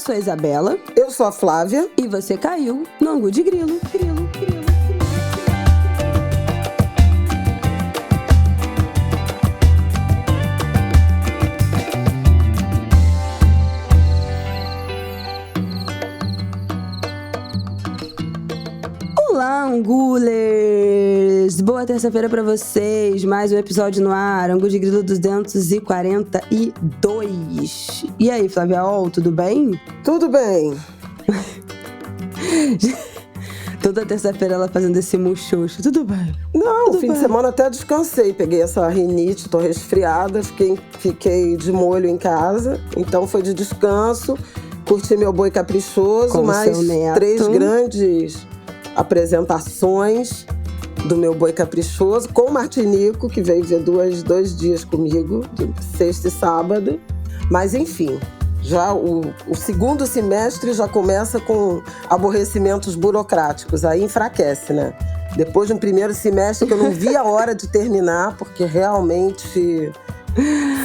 sou a Isabela. Eu sou a Flávia. E você caiu no Angu de Grilo. Olá, Angulers! Boa terça-feira pra vocês. Mais um episódio no ar. Angu de Grilo 242. E aí, Flávia Ol, tudo bem? Tudo bem. Toda terça-feira ela fazendo esse muxoxo. Tudo bem? Não, Tudo fim bem. de semana até descansei. Peguei essa rinite, tô resfriada. Fiquei de molho em casa. Então foi de descanso. Curti meu boi caprichoso. Com mais seu neto. 3 grandes apresentações do meu boi caprichoso. Com o Martinico, que veio ver 2 dias comigo. De sexta e sábado. Mas enfim... Já o segundo semestre já começa com aborrecimentos burocráticos, aí enfraquece, né? Depois de um primeiro semestre que eu não vi a hora de terminar, porque realmente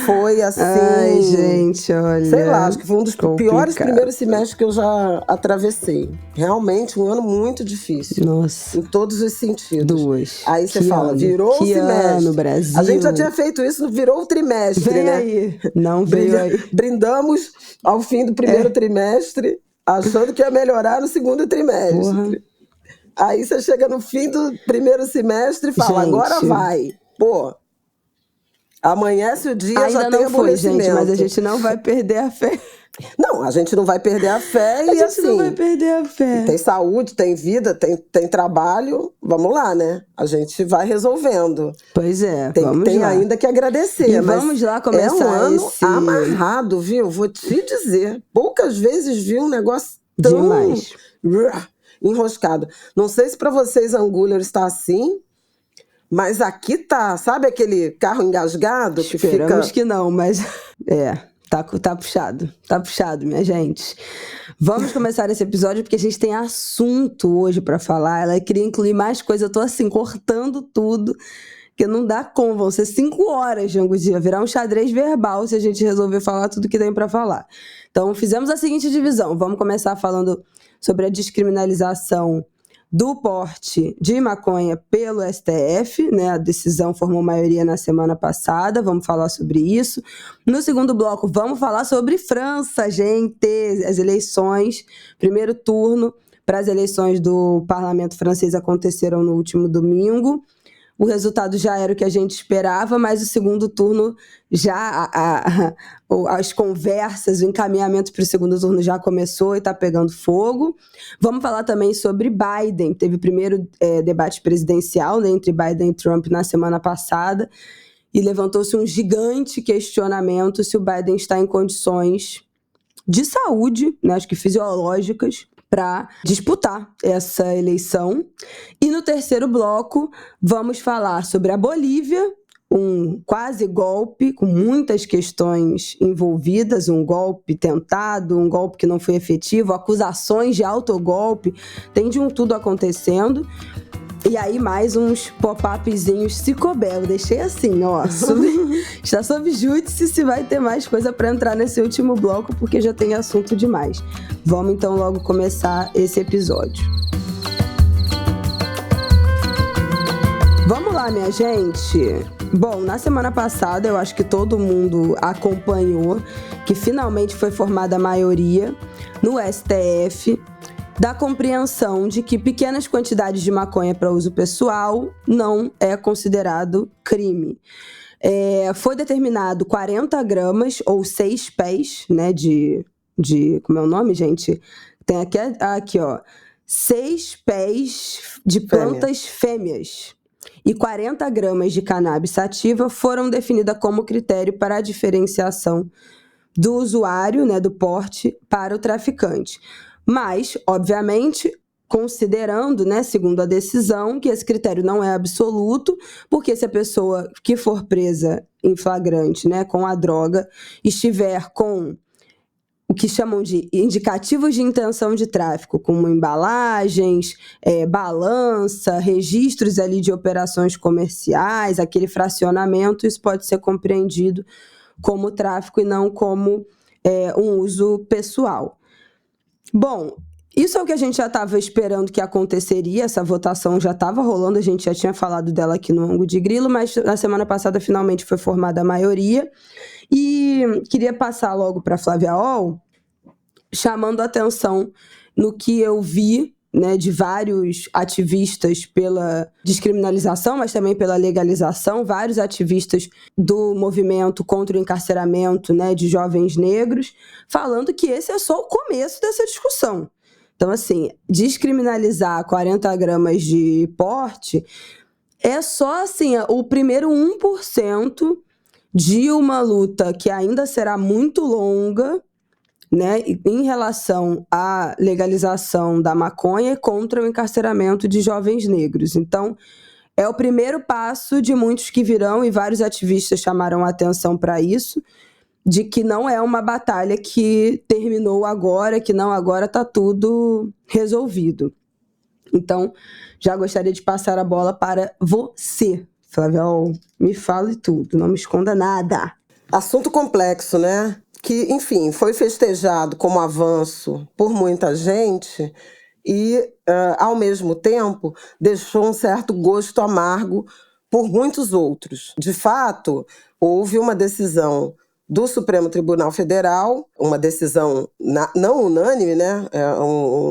foi assim... Ai, gente, olha... Sei lá, acho que foi um dos piores complicado. primeiros semestres que eu já atravessei. Realmente um ano muito difícil. Nossa. Em todos os sentidos. 2. Aí você Que fala, ano? virou o Que semestre. ano, Brasil. A gente já tinha feito isso, virou o trimestre, Vem né? aí. Não veio aí. Brindamos ao fim do primeiro trimestre, achando que ia melhorar no segundo trimestre. Porra. Aí você chega no fim do primeiro semestre e fala, Gente. agora vai. Pô, amanhece o dia, Ainda já tem não foi, aborrecimento. gente, mas a gente não vai perder a fé. Não, a gente não vai perder a fé A e gente assim... não vai perder a fé. Tem saúde, tem vida, tem trabalho. Vamos lá, né? A gente vai resolvendo. Pois é, Tem vamos lá. ainda que agradecer. E mas vamos lá começar é um ano esse... amarrado, viu? Vou te dizer. Poucas vezes vi um negócio tão... Demais. enroscado. Não sei se para vocês, Angulers, está assim, mas aqui tá. Sabe aquele carro engasgado que Esperamos fica... que não, mas... Tá puxado. Tá puxado, minha gente. Vamos começar esse episódio porque a gente tem assunto hoje pra falar. Ela queria incluir mais coisa. Eu tô assim, cortando tudo, que não dá como. Vão ser 5 horas de Angu de Grilo. Virar um xadrez verbal se a gente resolver falar tudo que tem pra falar. Então, fizemos a seguinte divisão. Vamos começar falando sobre a descriminalização do porte de maconha pelo STF, né? A decisão formou maioria na semana passada, vamos falar sobre isso. No segundo bloco, vamos falar sobre França, gente, as eleições, primeiro turno para as eleições do parlamento francês aconteceram no último domingo. O resultado já era o que a gente esperava, mas o segundo turno já, as conversas, o encaminhamento para o segundo turno já começou e está pegando fogo. Vamos falar também sobre Biden. Teve o primeiro debate presidencial, né, entre Biden e Trump na semana passada e levantou-se um gigante questionamento se o Biden está em condições de saúde, né, acho que fisiológicas, para disputar essa eleição. E no terceiro bloco, vamos falar sobre a Bolívia, um quase golpe, com muitas questões envolvidas, um golpe tentado, um golpe que não foi efetivo, acusações de autogolpe, tem de um tudo acontecendo. E aí, mais uns pop-upzinhos Cicobel. Eu deixei assim, ó. Está sob júdice se vai ter mais coisa para entrar nesse último bloco, porque já tem assunto demais. Vamos então logo começar esse episódio. Vamos lá, minha gente. Bom, na semana passada, eu acho que todo mundo acompanhou que finalmente foi formada a maioria no STF da compreensão de que pequenas quantidades de maconha para uso pessoal não é considerado crime. Foi determinado 40 gramas ou 6 pés, né, de... Como é o nome, gente? Tem aqui, ó. 6 pés de plantas fêmeas e 40 gramas de cannabis sativa foram definidas como critério para a diferenciação do usuário, né, do porte, para o traficante. Mas, obviamente, considerando, né, segundo a decisão, que esse critério não é absoluto, porque se a pessoa que for presa em flagrante, né, com a droga, estiver com o que chamam de indicativos de intenção de tráfico, como embalagens, balança, registros ali de operações comerciais, aquele fracionamento, isso pode ser compreendido como tráfico e não como um uso pessoal. Bom, isso é o que a gente já estava esperando que aconteceria, essa votação já estava rolando, a gente já tinha falado dela aqui no Ângulo de Grilo, mas na semana passada finalmente foi formada a maioria. E queria passar logo para Flávia Oll, chamando a atenção no que eu vi, né, de vários ativistas pela descriminalização, mas também pela legalização, vários ativistas do movimento contra o encarceramento, né, de jovens negros, falando que esse é só o começo dessa discussão. Então, assim, descriminalizar 40 gramas de porte é só, assim, o primeiro 1% de uma luta que ainda será muito longa, né, em relação à legalização da maconha contra o encarceramento de jovens negros. Então, é o primeiro passo de muitos que virão, e vários ativistas chamaram a atenção para isso, de que não é uma batalha que terminou agora, que não agora está tudo resolvido. Então, já gostaria de passar a bola para você, Flávia Oll. Me fale tudo, não me esconda nada. Assunto complexo, né? Que, enfim, foi festejado como avanço por muita gente e, ao mesmo tempo, deixou um certo gosto amargo por muitos outros. De fato, houve uma decisão do Supremo Tribunal Federal, uma decisão não unânime, né?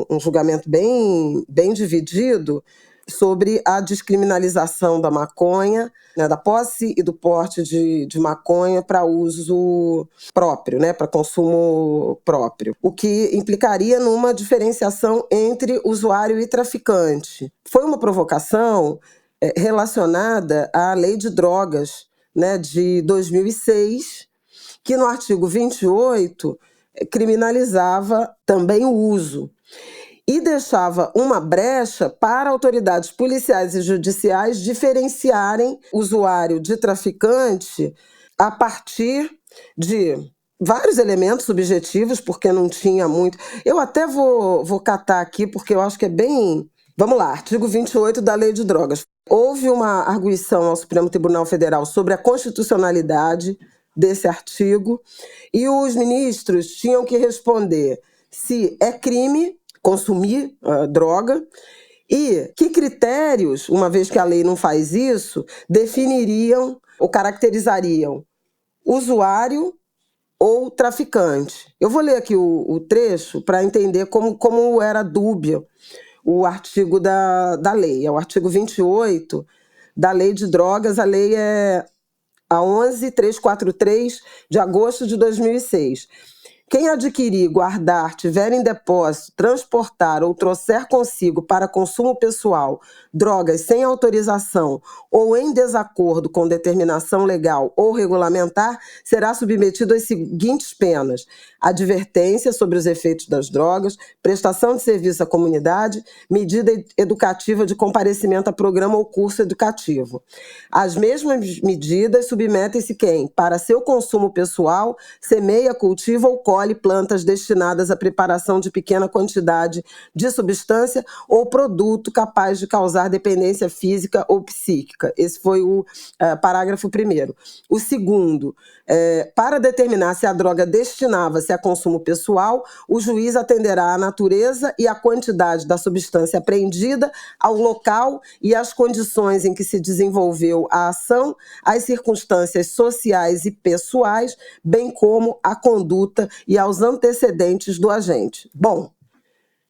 Um julgamento bem dividido, sobre a descriminalização da maconha, né, da posse e do porte de maconha para uso próprio, né, para consumo próprio, o que implicaria numa diferenciação entre usuário e traficante. Foi uma provocação relacionada à Lei de Drogas, né, de 2006, que no artigo 28 criminalizava também o uso e deixava uma brecha para autoridades policiais e judiciais diferenciarem usuário de traficante a partir de vários elementos subjetivos, porque não tinha muito. Eu até vou catar aqui, porque eu acho que é bem... Vamos lá, artigo 28 da Lei de Drogas. Houve uma arguição ao Supremo Tribunal Federal sobre a constitucionalidade desse artigo, e os ministros tinham que responder se é crime consumir droga, e que critérios, uma vez que a lei não faz isso, definiriam ou caracterizariam usuário ou traficante. Eu vou ler aqui o trecho para entender como era dúbio o artigo da lei. É o artigo 28 da Lei de Drogas, a lei é a 11.343 de agosto de 2006. Quem adquirir, guardar, tiver em depósito, transportar ou trouxer consigo para consumo pessoal drogas sem autorização ou em desacordo com determinação legal ou regulamentar, será submetido às seguintes penas: advertência sobre os efeitos das drogas, prestação de serviço à comunidade, medida educativa de comparecimento a programa ou curso educativo. As mesmas medidas submetem-se quem, para seu consumo pessoal, semeia, cultiva ou colhe plantas destinadas à preparação de pequena quantidade de substância ou produto capaz de causar dependência física ou psíquica. Esse foi o parágrafo 1º. O segundo, para determinar se a droga destinava-se a consumo pessoal, o juiz atenderá à natureza e à quantidade da substância apreendida, ao local e às condições em que se desenvolveu a ação, às circunstâncias sociais e pessoais, bem como à conduta e aos antecedentes do agente. Bom,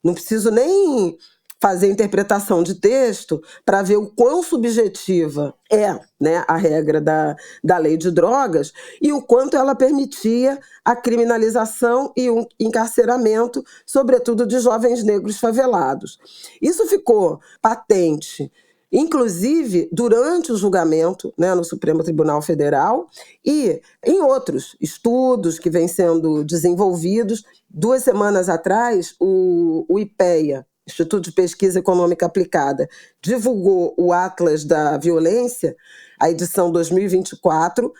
não preciso nem fazer interpretação de texto para ver o quão subjetiva é, né, a regra da lei de drogas e o quanto ela permitia a criminalização e o encarceramento, sobretudo de jovens negros favelados. Isso ficou patente, inclusive durante o julgamento, né, no Supremo Tribunal Federal e em outros estudos que vêm sendo desenvolvidos. 2 semanas atrás, o IPEA, Instituto de Pesquisa Econômica Aplicada, divulgou o Atlas da Violência, a edição 2024,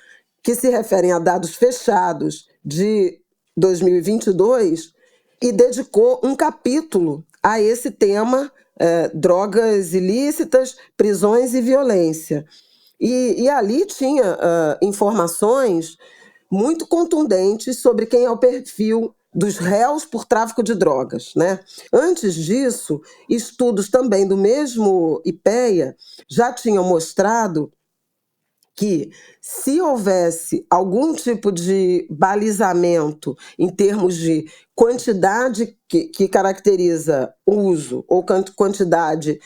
que se referem a dados fechados de 2022, e dedicou um capítulo a esse tema, drogas ilícitas, prisões e violência. E ali tinha informações muito contundentes sobre quem é o perfil dos réus por tráfico de drogas, né? Antes disso, estudos também do mesmo IPEA já tinham mostrado que, se houvesse algum tipo de balizamento em termos de quantidade que caracteriza o uso ou quantidade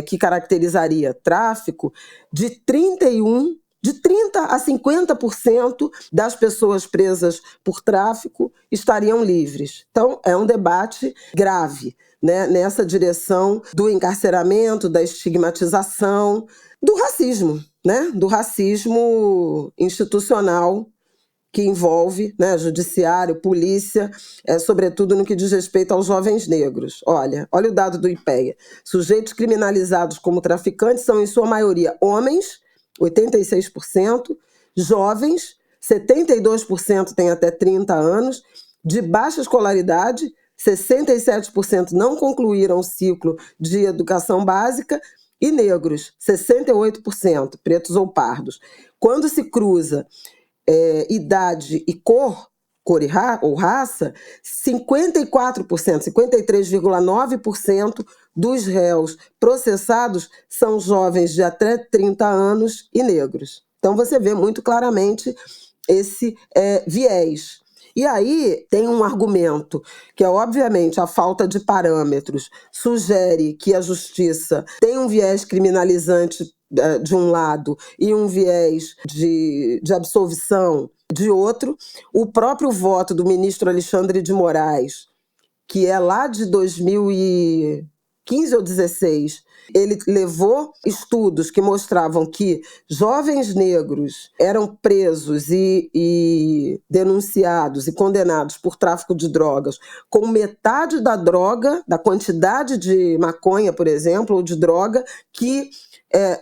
que caracterizaria tráfico, de 30 a 50% das pessoas presas por tráfico estariam livres. Então, é um debate grave, né, nessa direção do encarceramento, da estigmatização, do racismo, né, do racismo institucional que envolve, né, judiciário, polícia, sobretudo no que diz respeito aos jovens negros. Olha o dado do IPEA. Sujeitos criminalizados como traficantes são, em sua maioria, homens, 86%, jovens, 72% têm até 30 anos, de baixa escolaridade, 67% não concluíram o ciclo de educação básica, e negros, 68%, pretos ou pardos. Quando se cruza idade e cor ou raça, 54%, 53,9% dos réus processados são jovens de até 30 anos e negros. Então você vê muito claramente esse viés. E aí tem um argumento que é, obviamente, a falta de parâmetros sugere que a justiça tem um viés criminalizante de um lado e um viés de absolvição de outro. O próprio voto do ministro Alexandre de Moraes, que é lá de 2015 ou 2016, ele levou estudos que mostravam que jovens negros eram presos e denunciados e condenados por tráfico de drogas com metade da droga, da quantidade de maconha, por exemplo, ou de droga, que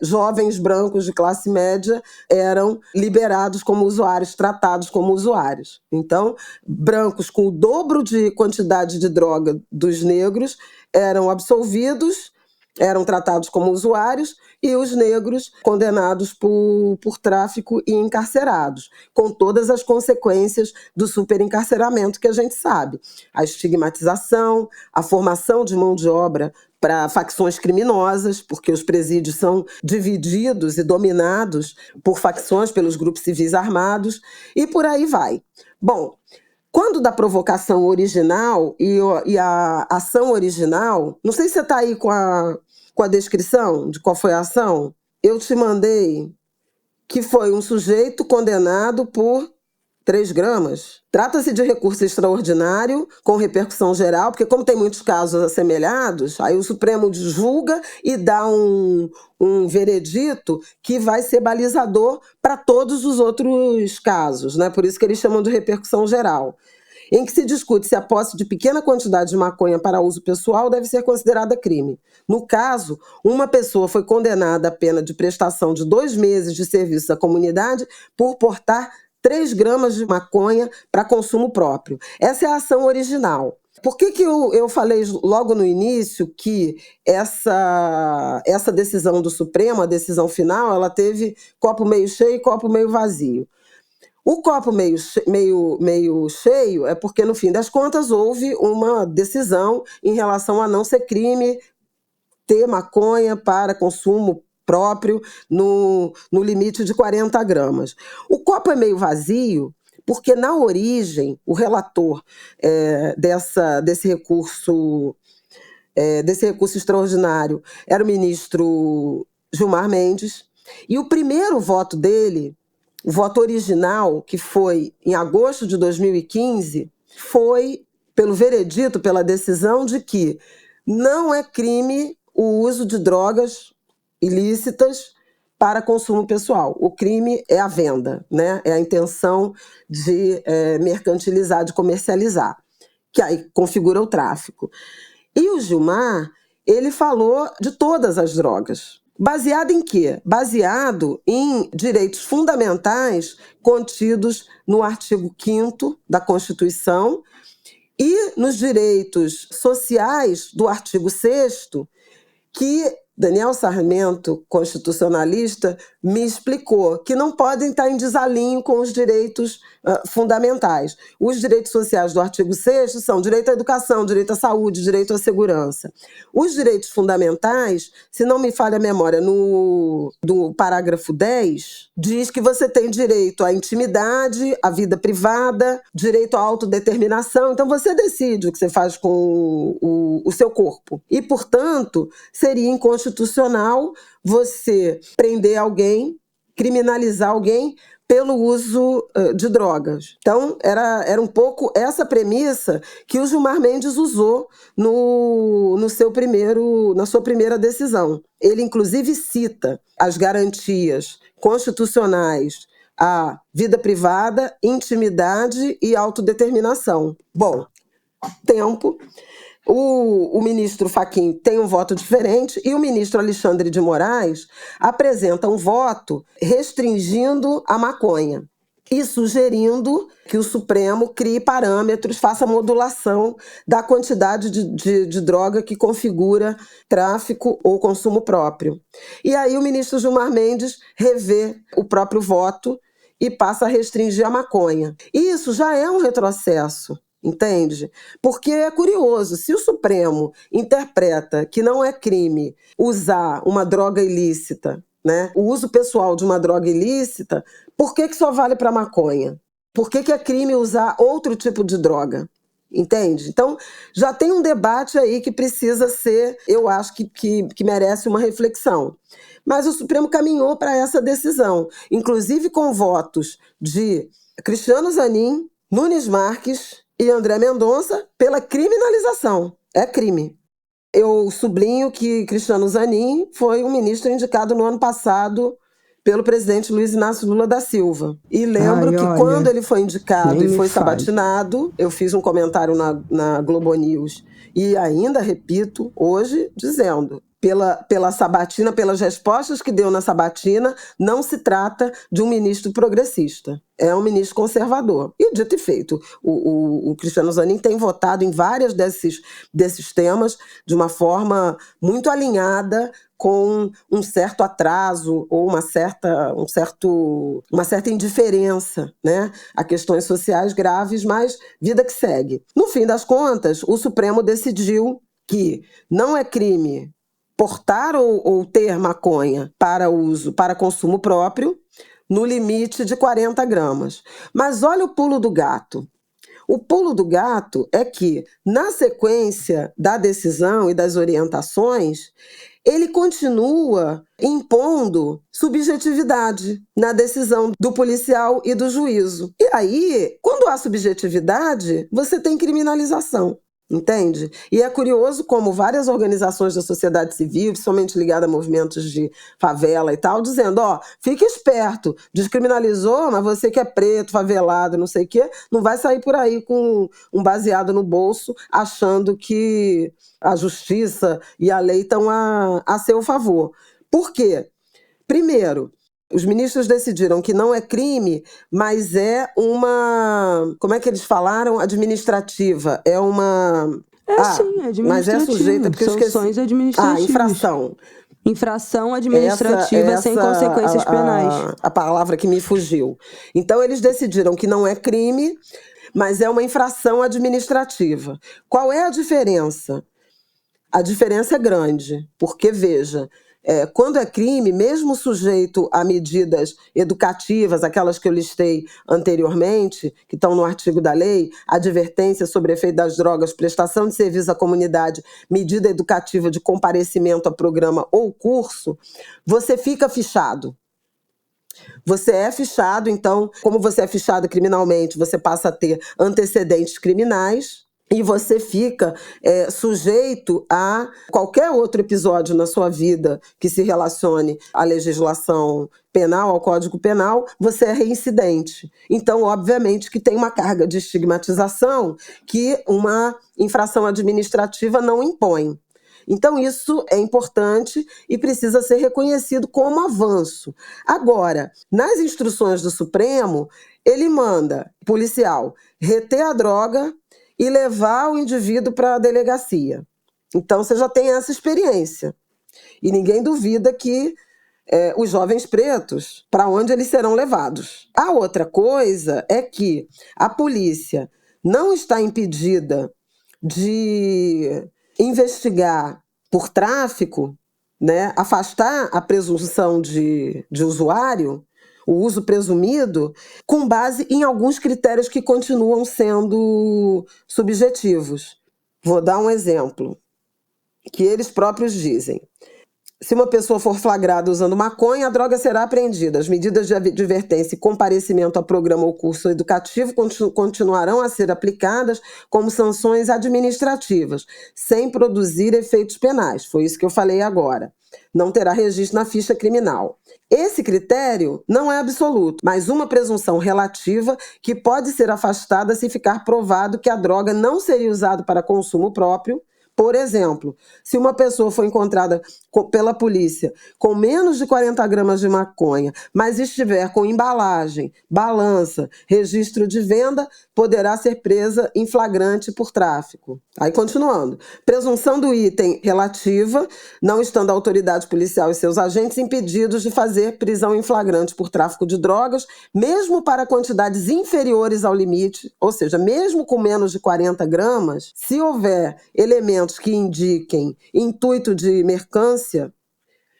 jovens brancos de classe média eram liberados como usuários, tratados como usuários. Então, brancos com o dobro de quantidade de droga dos negros eram absolvidos, eram tratados como usuários, e os negros condenados por tráfico e encarcerados, com todas as consequências do superencarceramento que a gente sabe. A estigmatização, a formação de mão de obra para facções criminosas, porque os presídios são divididos e dominados por facções, pelos grupos civis armados, e por aí vai. Bom, quando da provocação original e a ação original, não sei se você está aí com a descrição de qual foi a ação, eu te mandei que foi um sujeito condenado por 3 gramas. Trata-se de recurso extraordinário, com repercussão geral, porque como tem muitos casos assemelhados, aí o Supremo julga e dá um veredito que vai ser balizador para todos os outros casos, né? Por isso que eles chamam de repercussão geral, em que se discute se a posse de pequena quantidade de maconha para uso pessoal deve ser considerada crime. No caso, uma pessoa foi condenada à pena de prestação de 2 meses de serviço à comunidade por portar 3 gramas de maconha para consumo próprio. Essa é a ação original. Por que eu falei logo no início que essa decisão do Supremo, a decisão final, ela teve copo meio cheio e copo meio vazio? O copo meio cheio é porque, no fim das contas, houve uma decisão em relação a não ser crime ter maconha para consumo próprio no limite de 40 gramas. O copo é meio vazio porque, na origem, o relator desse recurso extraordinário era o ministro Gilmar Mendes, e o primeiro voto dele, o voto original, que foi em agosto de 2015, foi pelo veredito, pela decisão de que não é crime o uso de drogas ilícitas para consumo pessoal. O crime é a venda, né? É a intenção de mercantilizar, de comercializar, que aí configura o tráfico. E o Gilmar, ele falou de todas as drogas. Baseado em quê? Baseado em direitos fundamentais contidos no artigo 5º da Constituição e nos direitos sociais do artigo 6º, que Daniel Sarmento, constitucionalista, me explicou que não podem estar em desalinho com os direitos fundamentais. Os direitos sociais do artigo 6º são direito à educação, direito à saúde, direito à segurança. Os direitos fundamentais, se não me falha a memória, do parágrafo 10, diz que você tem direito à intimidade, à vida privada, direito à autodeterminação. Então, você decide o que você faz com o seu corpo. E, portanto, seria inconstitucional você prender alguém, criminalizar alguém pelo uso de drogas. Então, era um pouco essa premissa que o Gilmar Mendes usou na sua primeira decisão. Ele, inclusive, cita as garantias constitucionais à vida privada, intimidade e autodeterminação. Bom, tempo. O ministro Fachin tem um voto diferente e o ministro Alexandre de Moraes apresenta um voto restringindo a maconha e sugerindo que o Supremo crie parâmetros, faça modulação da quantidade de droga que configura tráfico ou consumo próprio. E aí o ministro Gilmar Mendes revê o próprio voto e passa a restringir a maconha. Isso já é um retrocesso. Entende? Porque é curioso, se o Supremo interpreta que não é crime usar uma droga ilícita, né, o uso pessoal de uma droga ilícita, por que só vale para maconha? Por que é crime usar outro tipo de droga? Entende? Então, já tem um debate aí que precisa ser, eu acho que merece uma reflexão. Mas o Supremo caminhou para essa decisão, inclusive com votos de Cristiano Zanin, Nunes Marques e André Mendonça pela criminalização. É crime. Eu sublinho que Cristiano Zanin foi um ministro indicado no ano passado pelo presidente Luiz Inácio Lula da Silva. E lembro que quando ele foi indicado e foi sabatinado, eu fiz um comentário na Globo News e ainda repito hoje, dizendo: pela sabatina, pelas respostas que deu na sabatina, não se trata de um ministro progressista. É um ministro conservador. E dito e feito, o Cristiano Zanin tem votado em vários desses temas de uma forma muito alinhada com um certo atraso ou uma certa indiferença, né, a questões sociais graves, mas vida que segue. No fim das contas, o Supremo decidiu que não é crime portar ou ter maconha para consumo próprio, no limite de 40 gramas. Mas olha o pulo do gato. O pulo do gato é que, na sequência da decisão e das orientações, ele continua impondo subjetividade na decisão do policial e do juízo. E aí, quando há subjetividade, você tem criminalização. Entende? E é curioso como várias organizações da sociedade civil, principalmente ligadas a movimentos de favela e tal, dizendo, fique esperto, descriminalizou, mas você que é preto, favelado, não sei o quê, não vai sair por aí com um baseado no bolso, achando que a justiça e a lei estão a seu favor. Por quê? Primeiro, os ministros decidiram que não é crime, mas é uma... Como é que eles falaram? Administrativa. É uma... Sim, administrativa. Mas é sujeita... Porque sanções administrativas. Infração. Infração administrativa sem consequências penais. A palavra que me fugiu. Então, eles decidiram que não é crime, mas é uma infração administrativa. Qual é a diferença? A diferença é grande, porque, veja... quando é crime, mesmo sujeito a medidas educativas, aquelas que eu listei anteriormente, que estão no artigo da lei, advertência sobre efeito das drogas, prestação de serviço à comunidade, medida educativa de comparecimento a programa ou curso, você fica fichado. Você é fichado, então, como você é fichado criminalmente, você passa a ter antecedentes criminais, e você fica sujeito a qualquer outro episódio na sua vida que se relacione à legislação penal, ao Código Penal, você é reincidente. Então, obviamente, que tem uma carga de estigmatização que uma infração administrativa não impõe. Então, isso é importante e precisa ser reconhecido como avanço. Agora, nas instruções do Supremo, ele manda policial reter a droga e levar o indivíduo para a delegacia. Então, você já tem essa experiência. E ninguém duvida que os jovens pretos, para onde eles serão levados. A outra coisa é que a polícia não está impedida de investigar por tráfico, né, afastar a presunção de usuário, o uso presumido, com base em alguns critérios que continuam sendo subjetivos. Vou dar um exemplo, que eles próprios dizem. Se uma pessoa for flagrada usando maconha, a droga será apreendida. As medidas de advertência e comparecimento a programa ou curso educativo continuarão a ser aplicadas como sanções administrativas, sem produzir efeitos penais. Foi isso que eu falei agora. Não terá registro na ficha criminal. Esse critério não é absoluto, mas uma presunção relativa que pode ser afastada se ficar provado que a droga não seria usada para consumo próprio. Por exemplo, se uma pessoa for encontrada pela polícia com menos de 40 gramas de maconha, mas estiver com embalagem, balança, registro de venda, poderá ser presa em flagrante por tráfico. Aí, continuando. Presunção do item relativa, não estando a autoridade policial e seus agentes impedidos de fazer prisão em flagrante por tráfico de drogas, mesmo para quantidades inferiores ao limite, ou seja, mesmo com menos de 40 gramas, se houver elementos que indiquem intuito de mercância,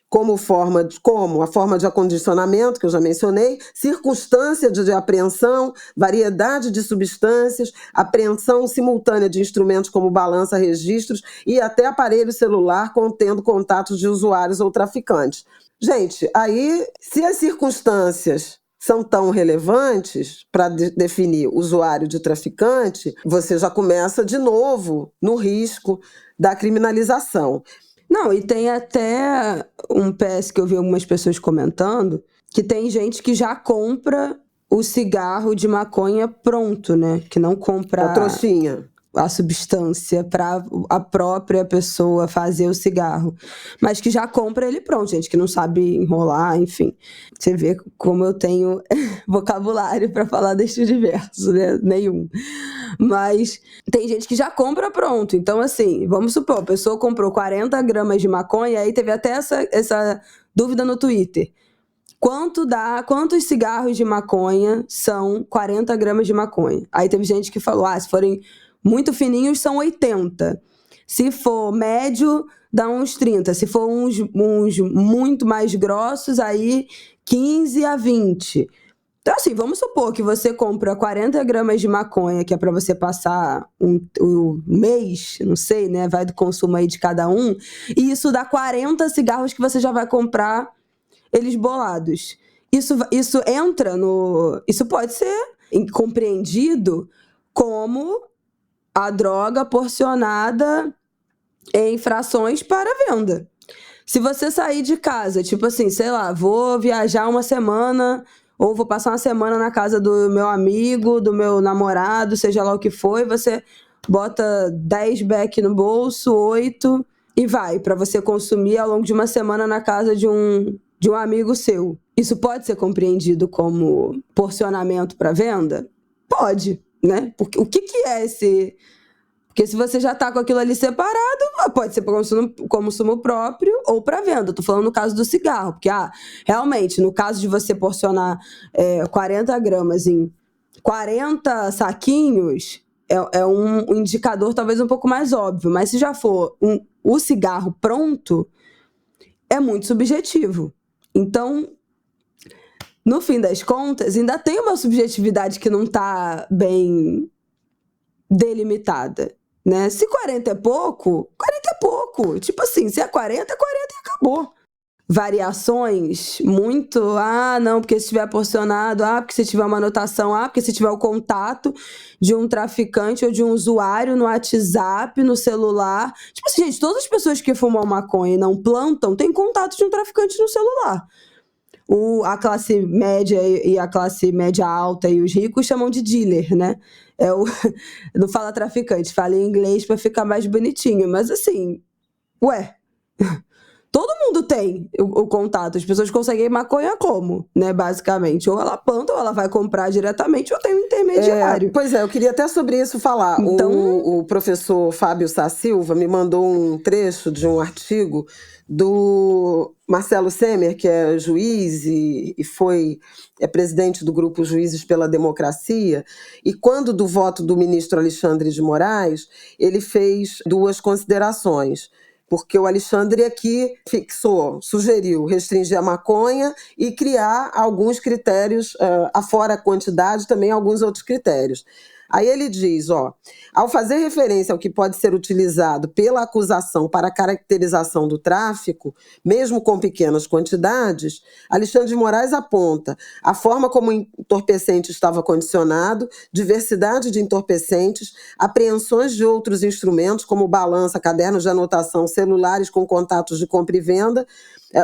como a forma de acondicionamento, que eu já mencionei, circunstância de apreensão, variedade de substâncias, apreensão simultânea de instrumentos como balança, registros e até aparelho celular contendo contatos de usuários ou traficantes. Gente, aí, se as circunstâncias são tão relevantes para definir usuário de traficante, você já começa de novo no risco da criminalização. Não, e tem até um PS que eu vi algumas pessoas comentando, que tem gente que já compra o cigarro de maconha pronto, né? Que não compra a trouxinha, a substância para a própria pessoa fazer o cigarro, mas que já compra ele pronto, gente que não sabe enrolar, enfim. Você vê como eu tenho vocabulário para falar deste universo, né? Nenhum. Mas tem gente que já compra pronto. Então, assim, vamos supor, a pessoa comprou 40 gramas de maconha, aí teve até essa dúvida no Twitter. Quantos cigarros de maconha são 40 gramas de maconha? Aí teve gente que falou, se forem muito fininhos são 80. Se for médio, dá uns 30. Se for uns muito mais grossos, aí 15 a 20. Então, assim, vamos supor que você compra 40 gramas de maconha, que é para você passar um mês, não sei, né? Vai do consumo aí de cada um. E isso dá 40 cigarros que você já vai comprar eles bolados. Isso entra no... Isso pode ser compreendido como a droga porcionada em frações para venda. Se você sair de casa, tipo assim, sei lá, vou viajar uma semana ou vou passar uma semana na casa do meu amigo, do meu namorado, seja lá o que for, e você bota 10 beck no bolso, 8, e vai para você consumir ao longo de uma semana na casa de um amigo seu. Isso pode ser compreendido como porcionamento para venda? Pode, né? Porque o que é esse... Porque se você já tá com aquilo ali separado, pode ser para consumo próprio ou para venda. Eu tô falando no caso do cigarro, porque realmente, no caso de você porcionar 40 gramas em 40 saquinhos, é um indicador talvez um pouco mais óbvio. Mas se já for o cigarro pronto, é muito subjetivo. Então, no fim das contas, ainda tem uma subjetividade que não tá bem delimitada. Né? Se 40 é pouco, 40 é pouco. Tipo assim, se é 40, é 40 e acabou. Variações muito, não, porque se tiver porcionado, porque se tiver uma anotação, porque se tiver o contato de um traficante ou de um usuário no WhatsApp, no celular. Tipo assim, gente, todas as pessoas que fumam maconha e não plantam têm contato de um traficante no celular. A classe média e a classe média alta e os ricos chamam de dealer, né? Não fala traficante, fala em inglês para ficar mais bonitinho. Mas assim, todo mundo tem o contato. As pessoas conseguem maconha como, né, basicamente? Ou ela planta, ou ela vai comprar diretamente, ou tem um intermediário. Pois é, eu queria até sobre isso falar. Então... O professor Fábio Sá Silva me mandou um trecho de um artigo do Marcelo Semer, que é juiz e é presidente do grupo Juízes pela Democracia, e quando do voto do ministro Alexandre de Moraes, ele fez 2 considerações. Porque o Alexandre aqui sugeriu restringir a maconha e criar alguns critérios, afora a quantidade, também alguns outros critérios. Aí ele diz, ao fazer referência ao que pode ser utilizado pela acusação para a caracterização do tráfico, mesmo com pequenas quantidades, Alexandre de Moraes aponta a forma como o entorpecente estava condicionado, diversidade de entorpecentes, apreensões de outros instrumentos, como balança, cadernos de anotação, celulares com contatos de compra e venda,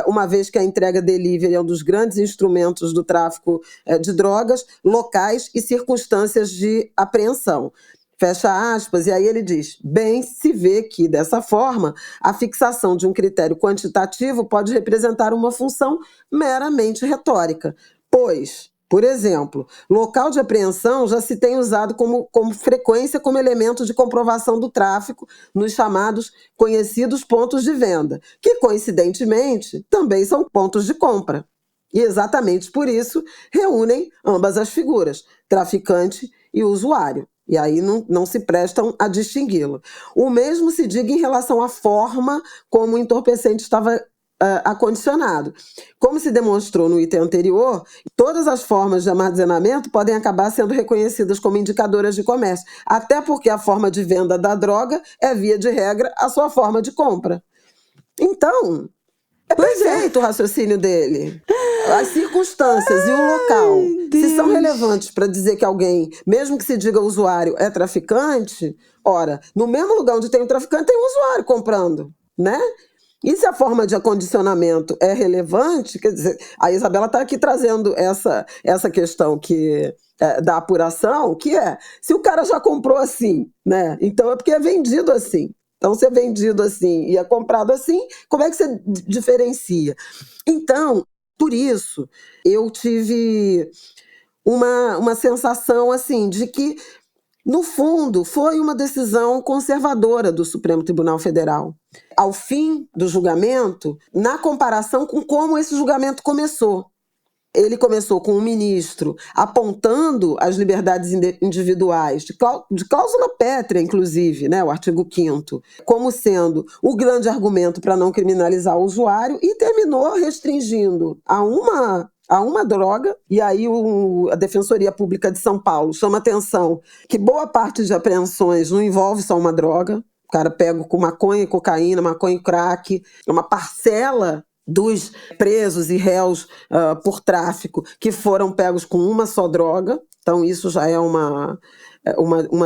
uma vez que a entrega delivery é um dos grandes instrumentos do tráfico de drogas, locais e circunstâncias de apreensão. Fecha aspas, e aí ele diz, bem se vê que, dessa forma, a fixação de um critério quantitativo pode representar uma função meramente retórica, pois... Por exemplo, local de apreensão já se tem usado como frequência como elemento de comprovação do tráfico nos chamados conhecidos pontos de venda, que, coincidentemente, também são pontos de compra. E exatamente por isso reúnem ambas as figuras, traficante e usuário. E aí não se prestam a distingui-lo. O mesmo se diga em relação à forma como o entorpecente estava acondicionado. Como se demonstrou no item anterior, todas as formas de armazenamento podem acabar sendo reconhecidas como indicadoras de comércio, até porque a forma de venda da droga é, via de regra, a sua forma de compra. Então, é perfeito o raciocínio dele. As circunstâncias e o local, se são relevantes para dizer que alguém, mesmo que se diga usuário, é traficante, ora, no mesmo lugar onde tem um traficante, tem um usuário comprando, né? E se a forma de acondicionamento é relevante, quer dizer, a Isabela está aqui trazendo essa questão da apuração, que é, se o cara já comprou assim, né? Então é porque é vendido assim. Então, se é vendido assim e é comprado assim, como é que você diferencia? Então, por isso, eu tive uma sensação assim, de que, no fundo, foi uma decisão conservadora do Supremo Tribunal Federal. Ao fim do julgamento, na comparação com como esse julgamento começou. Ele começou com um ministro apontando as liberdades individuais, de cláusula pétrea, inclusive, né, o artigo 5º, como sendo o grande argumento para não criminalizar o usuário, e terminou restringindo a uma droga, e aí a Defensoria Pública de São Paulo chama atenção que boa parte de apreensões não envolve só uma droga, o cara pega com maconha e cocaína, maconha e crack, uma parcela dos presos e réus por tráfico que foram pegos com uma só droga, então isso já é uma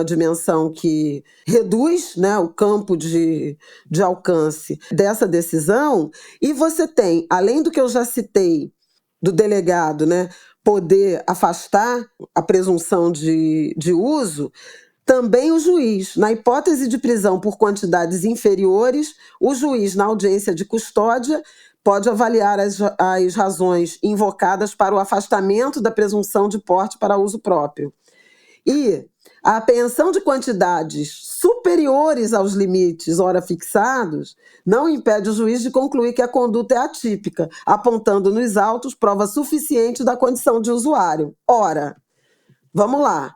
dimensão que reduz, né, o campo de alcance dessa decisão, e você tem, além do que eu já citei, do delegado, né, poder afastar a presunção de uso, também o juiz, na hipótese de prisão por quantidades inferiores, o juiz, na audiência de custódia, pode avaliar as razões invocadas para o afastamento da presunção de porte para uso próprio. E a apreensão de quantidades superiores aos limites ora fixados não impede o juiz de concluir que a conduta é atípica, apontando nos autos prova suficiente da condição de usuário. Ora, vamos lá.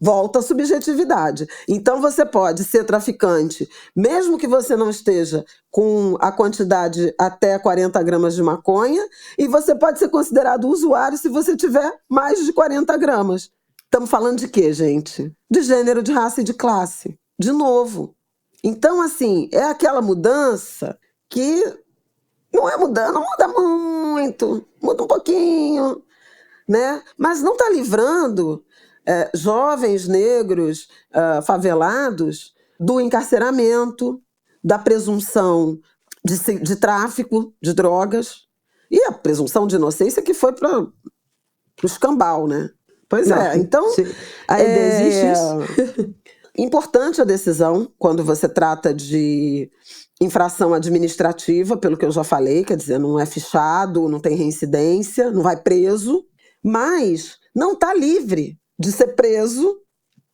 Volta à subjetividade. Então, você pode ser traficante, mesmo que você não esteja com a quantidade até 40 gramas de maconha, e você pode ser considerado usuário se você tiver mais de 40 gramas. Estamos falando de quê, gente? De gênero, de raça e de classe. De novo. Então, assim, é aquela mudança que não muda muito, muda um pouquinho, né? Mas não está livrando jovens negros favelados do encarceramento, da presunção de tráfico de drogas e a presunção de inocência que foi para o escambau, né? Pois Não, é, então... Ainda existe isso? importante a decisão quando você trata de infração administrativa, pelo que eu já falei, quer dizer, não é fichado, não tem reincidência, não vai preso, mas não está livre de ser preso,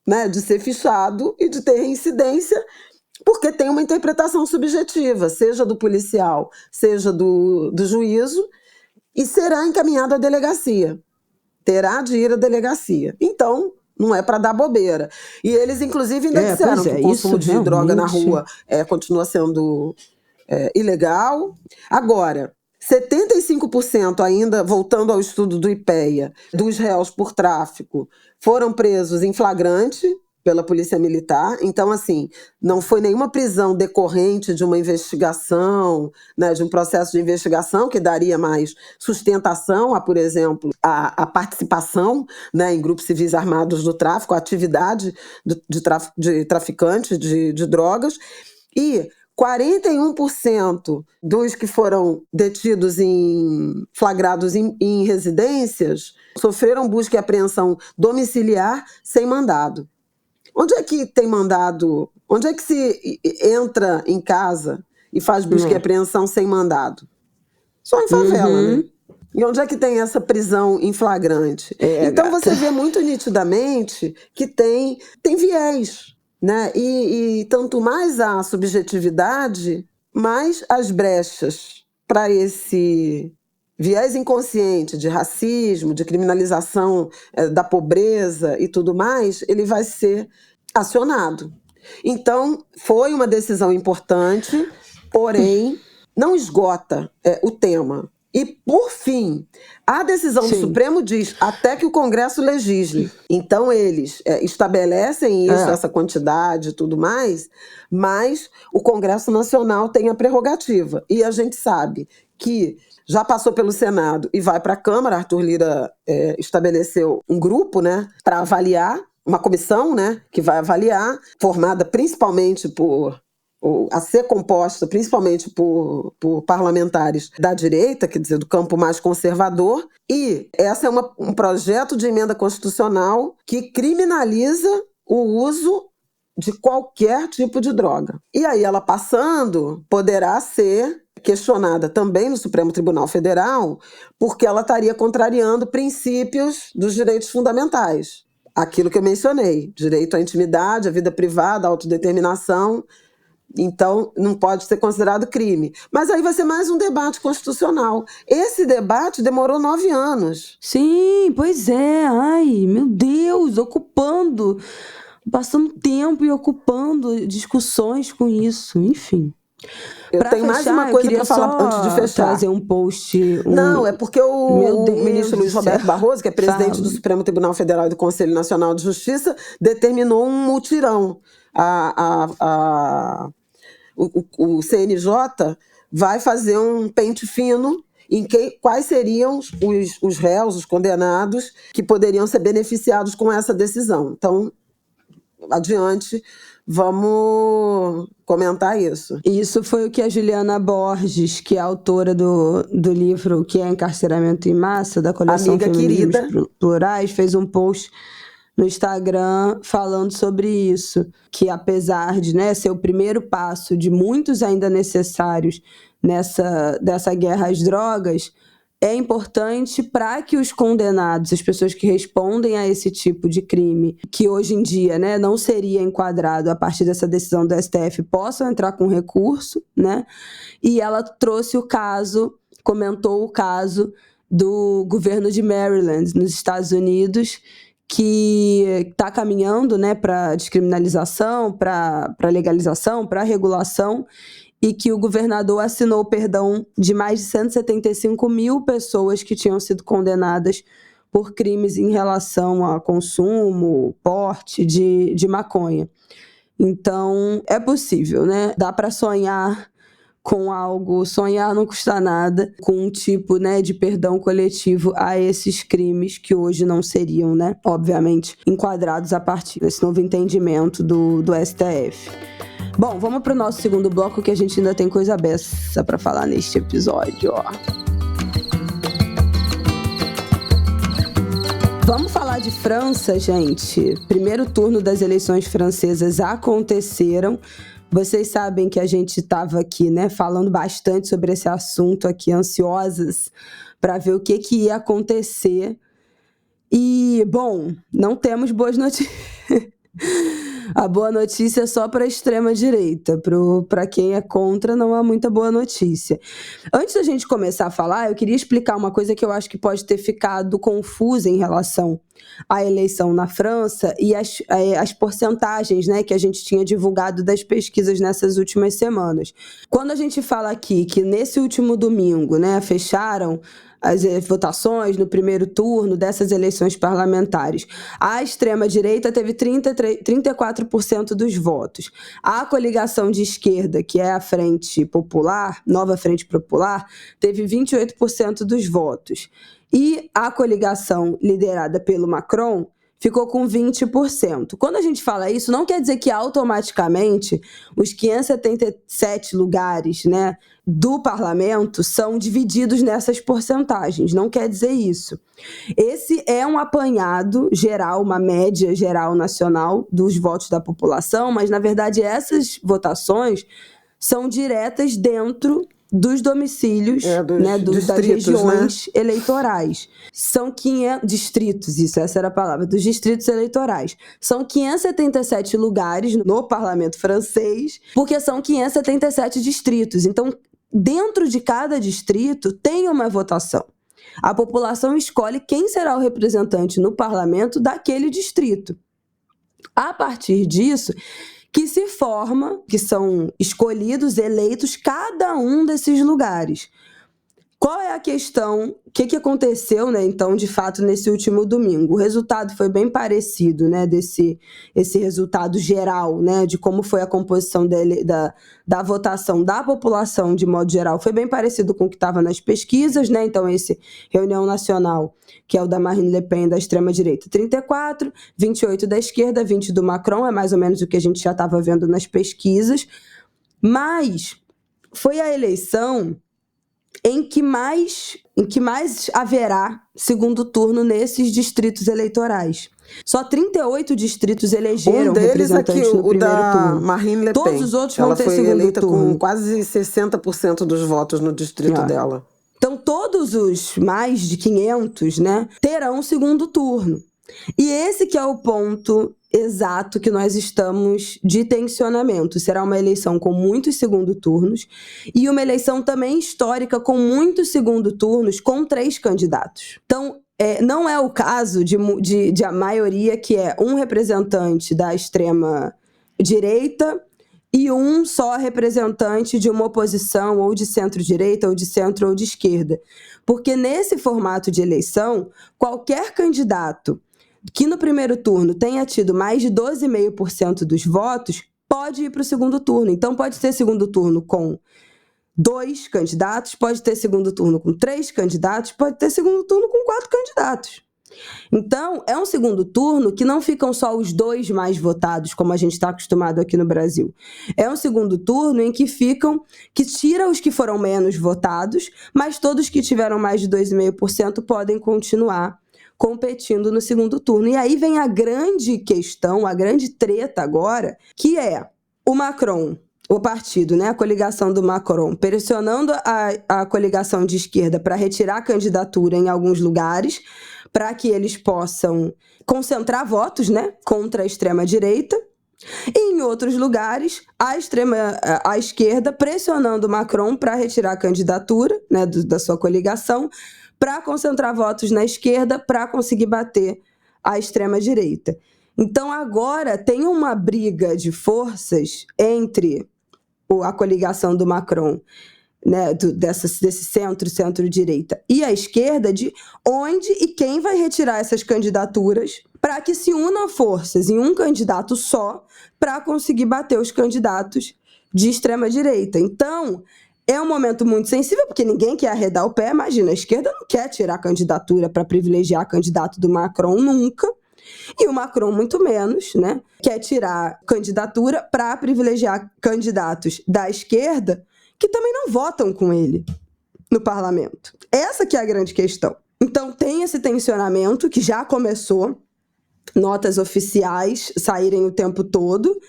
né, de ser fichado e de ter reincidência, porque tem uma interpretação subjetiva, seja do policial, seja do juízo, e será encaminhado à delegacia. Terá de ir à delegacia. Então, não é para dar bobeira. E eles, inclusive, ainda disseram que o consumo de droga na rua continua sendo ilegal. Agora, 75% ainda, voltando ao estudo do IPEA, dos réus por tráfico foram presos em flagrante pela Polícia Militar. Então, assim, não foi nenhuma prisão decorrente de uma investigação, né, de um processo de investigação que daria mais sustentação a, por exemplo, a participação, né, em grupos civis armados do tráfico, a atividade de traficantes de drogas. E 41% dos que foram detidos flagrados em residências sofreram busca e apreensão domiciliar sem mandado. Onde é que tem mandado? Onde é que se entra em casa e faz busca e apreensão sem mandado? Só em favela, né? E onde é que tem essa prisão em flagrante? Então você vê muito nitidamente que tem viés, né? E tanto mais a subjetividade, mais as brechas para esse viés inconsciente de racismo, de criminalização da pobreza e tudo mais, ele vai ser acionado. Então, foi uma decisão importante, porém, não esgota o tema. E, por fim, a decisão do Supremo diz até que o Congresso legisle. Então, eles estabelecem isso, essa quantidade e tudo mais, mas o Congresso Nacional tem a prerrogativa. E a gente sabe que já passou pelo Senado e vai para a Câmara. Arthur Lira estabeleceu um grupo, né, para avaliar, uma comissão, né, que vai avaliar, formada principalmente a ser composta principalmente por parlamentares da direita, quer dizer, do campo mais conservador. E essa é um projeto de emenda constitucional que criminaliza o uso de qualquer tipo de droga. E aí ela passando, poderá ser questionada também no Supremo Tribunal Federal, porque ela estaria contrariando princípios dos direitos fundamentais. Aquilo que eu mencionei, direito à intimidade, à vida privada, à autodeterminação. Então, não pode ser considerado crime. Mas aí vai ser mais um debate constitucional. Esse debate demorou 9 anos. Sim, pois é. Ai, meu Deus, passando tempo e ocupando discussões com isso. Enfim. Eu tenho mais uma coisa para falar antes de fechar. Trazer um post. Não, é porque o ministro Luiz Roberto Barroso, que é presidente do Supremo Tribunal Federal e do Conselho Nacional de Justiça, determinou um mutirão. O CNJ vai fazer um pente fino em quais seriam os réus, os condenados, que poderiam ser beneficiados com essa decisão. Então, adiante, vamos comentar isso. Isso foi o que a Juliana Borges, que é a autora do livro Que é Encarceramento em Massa, da coleção Feminismos Plurais, fez um post no Instagram falando sobre isso, que apesar de, né, ser o primeiro passo de muitos ainda necessários dessa guerra às drogas, é importante para que os condenados, as pessoas que respondem a esse tipo de crime, que hoje em dia, né, não seria enquadrado a partir dessa decisão do STF, possam entrar com recurso, né? E ela comentou o caso do governo de Maryland, nos Estados Unidos, que está caminhando, né, para descriminalização, para legalização, para regulação, e que o governador assinou o perdão de mais de 175 mil pessoas que tinham sido condenadas por crimes em relação a consumo, porte de maconha. Então, é possível, né? Dá para sonhar com algo, sonhar não custa nada, com um tipo, né, de perdão coletivo a esses crimes que hoje não seriam, né, obviamente, enquadrados a partir desse novo entendimento do STF. Bom, vamos para o nosso segundo bloco, que a gente ainda tem coisa beça para falar neste episódio, ó. Vamos falar de França, gente. Primeiro turno das eleições francesas aconteceram. Vocês sabem que a gente estava aqui, né, falando bastante sobre esse assunto aqui, ansiosas para ver o que ia acontecer. E, bom, não temos boas notícias. A boa notícia é só para a extrema-direita. Para quem é contra, não há muita boa notícia. Antes da gente começar a falar, eu queria explicar uma coisa que eu acho que pode ter ficado confusa em relação à eleição na França e as porcentagens, né, que a gente tinha divulgado das pesquisas nessas últimas semanas. Quando a gente fala aqui que nesse último domingo, né, fecharam as votações no primeiro turno dessas eleições parlamentares, a extrema-direita teve 34% dos votos. A coligação de esquerda, que é a Frente Popular, Nova Frente Popular, teve 28% dos votos. E a coligação liderada pelo Macron ficou com 20%. Quando a gente fala isso, não quer dizer que automaticamente os 577 lugares, né, do parlamento são divididos nessas porcentagens. Não quer dizer isso. Esse é um apanhado geral, uma média geral nacional dos votos da população, mas, na verdade, essas votações são diretas dentro dos domicílios, das regiões, né, eleitorais. São 500 distritos, essa era a palavra, dos distritos eleitorais. São 577 lugares no parlamento francês, porque são 577 distritos. Então, dentro de cada distrito tem uma votação. A população escolhe quem será o representante no parlamento daquele distrito. A partir disso, que se forma, que são escolhidos, eleitos, cada um desses lugares. Qual é a questão? O que aconteceu, né, então, de fato, nesse último domingo? O resultado foi bem parecido, né, esse resultado geral, né, de como foi a composição da votação da população, de modo geral, foi bem parecido com o que estava nas pesquisas, né? Então, esse Reunião Nacional, que é o da Marine Le Pen, da extrema-direita, 34, 28 da esquerda, 20 do Macron, é mais ou menos o que a gente já estava vendo nas pesquisas. Mas foi a eleição em que mais haverá segundo turno nesses distritos eleitorais. Só 38 distritos elegeram representantes no primeiro turno. Marine Le Pen. Todos os outros vão ter segundo turno. Ela foi eleita com quase 60% dos votos no distrito dela. Então, todos os mais de 500, né, terão segundo turno. E esse que é o ponto exato que nós estamos de tensionamento. Será uma eleição com muitos segundo turnos e uma eleição também histórica com muitos segundo turnos com 3 candidatos. Então, não é o caso de a maioria, que é um representante da extrema-direita e um só representante de uma oposição ou de centro-direita, ou de centro ou de esquerda. Porque nesse formato de eleição, qualquer candidato que no primeiro turno tenha tido mais de 12,5% dos votos, pode ir para o segundo turno. Então, pode ter segundo turno com 2 candidatos, pode ter segundo turno com 3 candidatos, pode ter segundo turno com 4 candidatos. Então, é um segundo turno que não ficam só os 2 mais votados, como a gente está acostumado aqui no Brasil. É um segundo turno em que tira os que foram menos votados, mas todos que tiveram mais de 2,5% podem continuar competindo no segundo turno. E aí vem a grande questão, a grande treta agora, que é o Macron, o partido, né, a coligação do Macron, pressionando a coligação de esquerda para retirar a candidatura em alguns lugares, para que eles possam concentrar votos, né, contra a extrema-direita. E em outros lugares, a esquerda pressionando o Macron para retirar a candidatura, né, da sua coligação, para concentrar votos na esquerda, para conseguir bater a extrema-direita. Então, agora tem uma briga de forças entre a coligação do Macron, né, desse centro-direita, e a esquerda, de onde e quem vai retirar essas candidaturas, para que se unam forças em um candidato só, para conseguir bater os candidatos de extrema-direita. Então, é um momento muito sensível, porque ninguém quer arredar o pé. Imagina, a esquerda não quer tirar a candidatura para privilegiar candidato do Macron nunca. E o Macron, muito menos, né? Quer tirar candidatura para privilegiar candidatos da esquerda que também não votam com ele no parlamento. Essa que é a grande questão. Então tem esse tensionamento que já começou, notas oficiais saírem o tempo todo,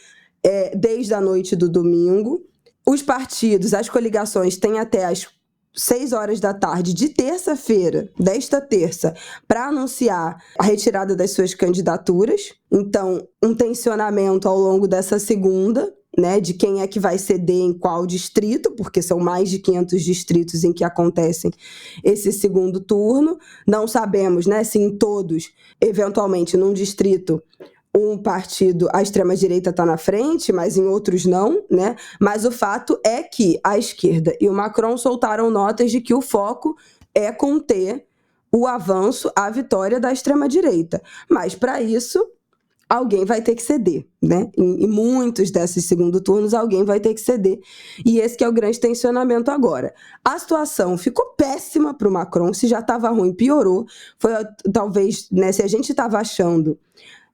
desde a noite do domingo. Os partidos, as coligações têm até as 6 horas da tarde de terça-feira, desta terça, para anunciar a retirada das suas candidaturas. Então, um tensionamento ao longo dessa segunda, né, de quem é que vai ceder em qual distrito, porque são mais de 500 distritos em que acontecem esse segundo turno. Não sabemos, né, se em todos, eventualmente, num distrito, um partido, a extrema-direita está na frente, mas em outros não, né? Mas o fato é que a esquerda e o Macron soltaram notas de que o foco é conter o avanço, a vitória da extrema-direita. Mas, para isso, alguém vai ter que ceder, né? Em muitos desses segundo turnos, alguém vai ter que ceder. E esse que é o grande tensionamento agora. A situação ficou péssima para o Macron, se já estava ruim, piorou. Foi, talvez, né, se a gente estava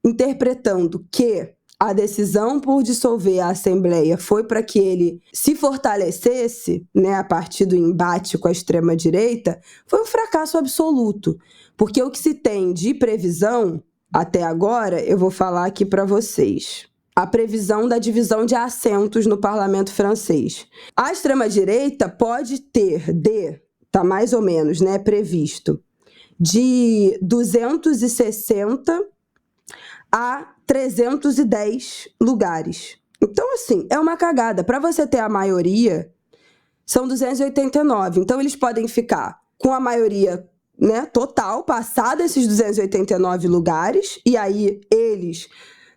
interpretando que a decisão por dissolver a Assembleia foi para que ele se fortalecesse, né, a partir do embate com a extrema-direita, foi um fracasso absoluto. Porque o que se tem de previsão até agora, eu vou falar aqui para vocês. A previsão da divisão de assentos no parlamento francês. A extrema-direita pode ter tá mais ou menos, né, previsto, de 260 a 310 lugares. Então, assim, é uma cagada. Para você ter a maioria, são 289. Então, eles podem ficar com a maioria, né, total, passar desses 289 lugares, e aí eles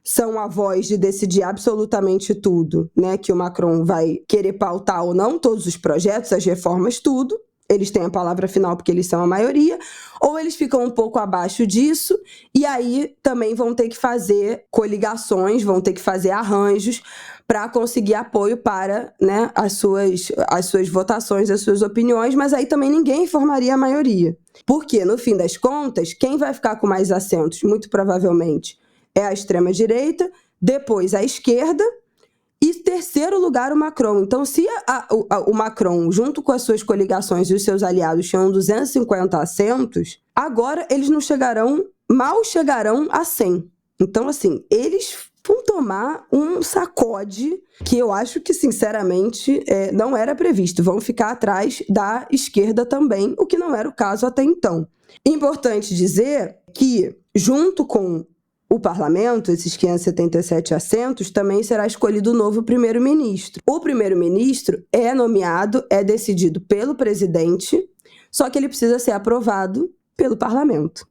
são a voz de decidir absolutamente tudo, né, que o Macron vai querer pautar ou não, todos os projetos, as reformas, tudo. Eles têm a palavra final porque eles são a maioria, ou eles ficam um pouco abaixo disso, e aí também vão ter que fazer coligações, vão ter que fazer arranjos para conseguir apoio para, né, as suas votações, as suas opiniões, mas aí também ninguém formaria a maioria. Porque, no fim das contas, quem vai ficar com mais assentos, muito provavelmente, é a extrema-direita, depois a esquerda, e terceiro lugar, o Macron. Então, se o Macron, junto com as suas coligações e os seus aliados, tinham 250 assentos, agora eles mal chegarão a 100. Então, assim, eles vão tomar um sacode que eu acho que, sinceramente, não era previsto. Vão ficar atrás da esquerda também, o que não era o caso até então. Importante dizer que, junto com o parlamento, esses 577 assentos, também será escolhido o novo primeiro-ministro. O primeiro-ministro é nomeado, é decidido pelo presidente, só que ele precisa ser aprovado pelo parlamento.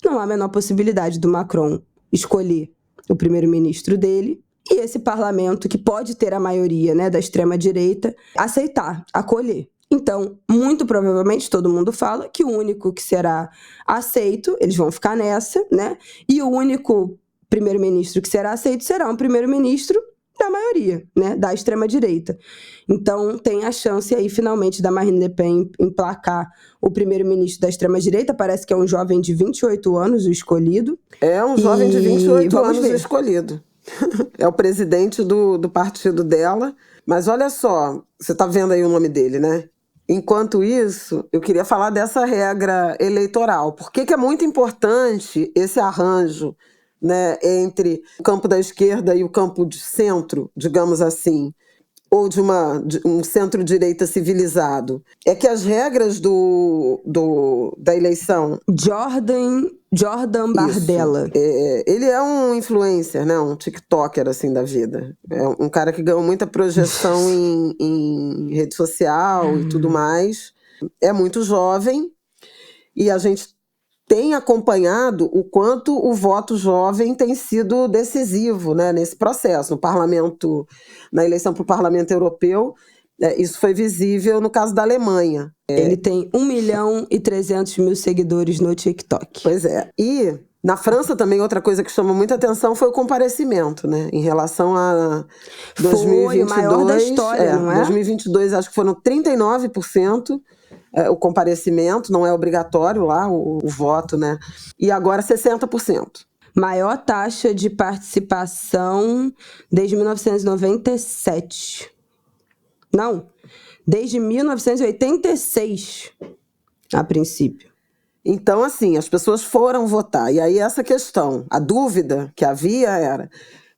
Não há a menor possibilidade do Macron escolher o primeiro-ministro dele e esse parlamento, que pode ter a maioria, né, da extrema-direita, aceitar, acolher. Então, muito provavelmente, todo mundo fala que o único que será aceito, eles vão ficar nessa, né? E o único primeiro-ministro que será aceito será um primeiro-ministro da maioria, né? Da extrema-direita. Então, tem a chance aí, finalmente, da Marine Le Pen emplacar o primeiro-ministro da extrema-direita. Parece que é um jovem de 28 anos, o escolhido. É um jovem de 28 anos o escolhido. É o presidente do partido dela. Mas olha só, você está vendo aí o nome dele, né? Enquanto isso, eu queria falar dessa regra eleitoral. Por que é muito importante esse arranjo, né, entre o campo da esquerda e o campo de centro, digamos assim, ou de um centro-direita civilizado? É que as regras da eleição... Jordan Bardella. Ele é um influencer, né? Um tiktoker assim da vida. É um cara que ganhou muita projeção em rede social e tudo mais. É muito jovem e a gente tem acompanhado o quanto o voto jovem tem sido decisivo, né, nesse processo. No parlamento, na eleição para o Parlamento Europeu, isso foi visível no caso da Alemanha. Ele tem 1.300.000 seguidores no TikTok. Pois é. E na França também outra coisa que chama muita atenção foi o comparecimento, né? Em relação a 2022. Foi o maior da história, não é? 2022 acho que foram 39% o comparecimento, não é obrigatório lá o voto, né? E agora 60%. Maior taxa de participação desde 1997. Não, desde 1986, a princípio. Então, assim, as pessoas foram votar. E aí essa questão, a dúvida que havia era,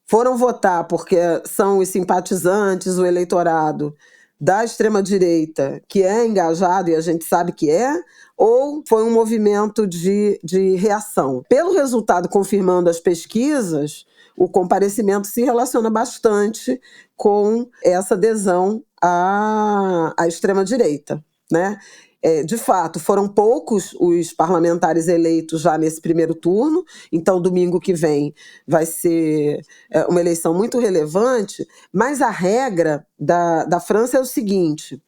foram votar porque são os simpatizantes, o eleitorado da extrema-direita que é engajado, e a gente sabe que é, ou foi um movimento de reação? Pelo resultado confirmando as pesquisas, o comparecimento se relaciona bastante com essa adesão à extrema-direita, né? De fato, foram poucos os parlamentares eleitos já nesse primeiro turno, então domingo que vem vai ser uma eleição muito relevante, mas a regra da França é o seguinte: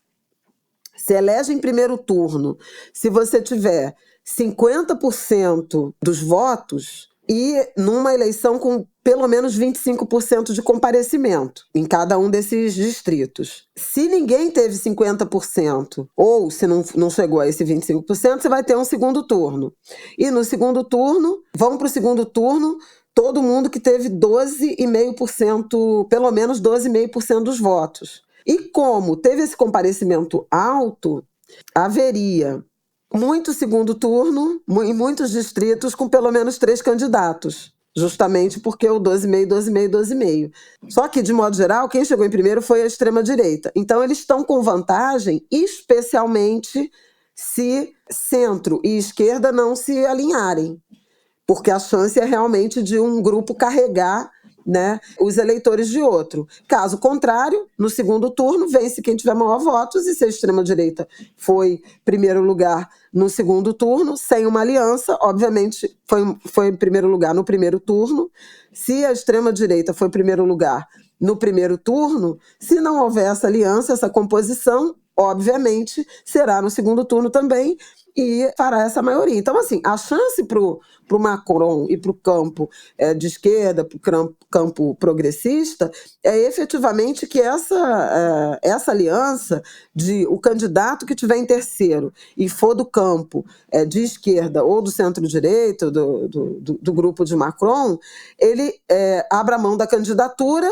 se elege em primeiro turno se você tiver 50% dos votos e numa eleição com pelo menos 25% de comparecimento em cada um desses distritos. Se ninguém teve 50%, ou se não chegou a esse 25%, você vai ter um segundo turno. E no segundo turno, vão para o segundo turno todo mundo que teve 12,5%, pelo menos 12,5% dos votos. E como teve esse comparecimento alto, haveria muito segundo turno em muitos distritos com pelo menos 3 candidatos, justamente porque o 12,5, 12,5, 12,5. Só que, de modo geral, quem chegou em primeiro foi a extrema-direita. Então, eles estão com vantagem, especialmente se centro e esquerda não se alinharem, porque a chance é realmente de um grupo carregar, né, os eleitores de outro. Caso contrário, no segundo turno, vence quem tiver maior votos, e se a extrema-direita foi primeiro lugar no segundo turno, sem uma aliança, obviamente foi em primeiro lugar no primeiro turno. Se a extrema-direita foi primeiro lugar no primeiro turno, se não houver essa aliança, essa composição, obviamente será no segundo turno também, e fará essa maioria. Então, assim, a chance para o Macron e para o campo de esquerda, para o campo progressista, é efetivamente que essa aliança de o candidato que tiver em terceiro e for do campo de esquerda ou do centro-direita, do grupo de Macron, ele abra mão da candidatura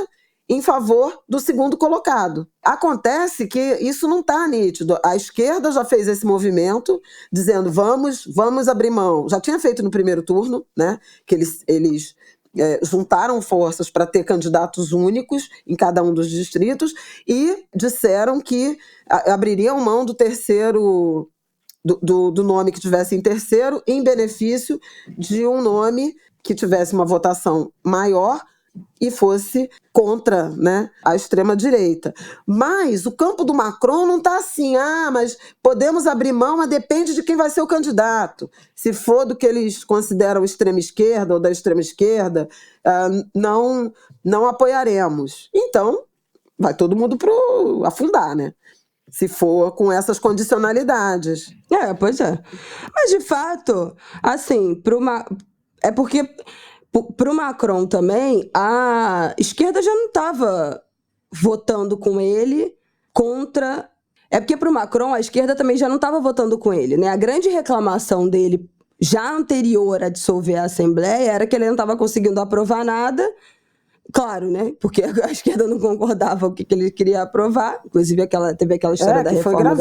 em favor do segundo colocado. Acontece que isso não está nítido. A esquerda já fez esse movimento, dizendo vamos abrir mão. Já tinha feito no primeiro turno, né, que eles juntaram forças para ter candidatos únicos em cada um dos distritos e disseram que abririam mão do terceiro, do nome que tivesse em terceiro, em benefício de um nome que tivesse uma votação maior e fosse contra, né, a extrema-direita. Mas o campo do Macron não está assim, mas podemos abrir mão, mas depende de quem vai ser o candidato. Se for do que eles consideram extrema-esquerda ou da extrema-esquerda, não apoiaremos. Então, vai todo mundo afundar, né? Se for com essas condicionalidades. Pois é. Mas, de fato, assim, é porque para o Macron também, a esquerda já não estava votando com ele contra... É porque para o Macron, a esquerda também já não estava votando com ele, né? A grande reclamação dele, já anterior a dissolver a Assembleia, era que ele não estava conseguindo aprovar nada. Claro, né? Porque a esquerda não concordava com o que ele queria aprovar. Inclusive, teve aquela história da reforma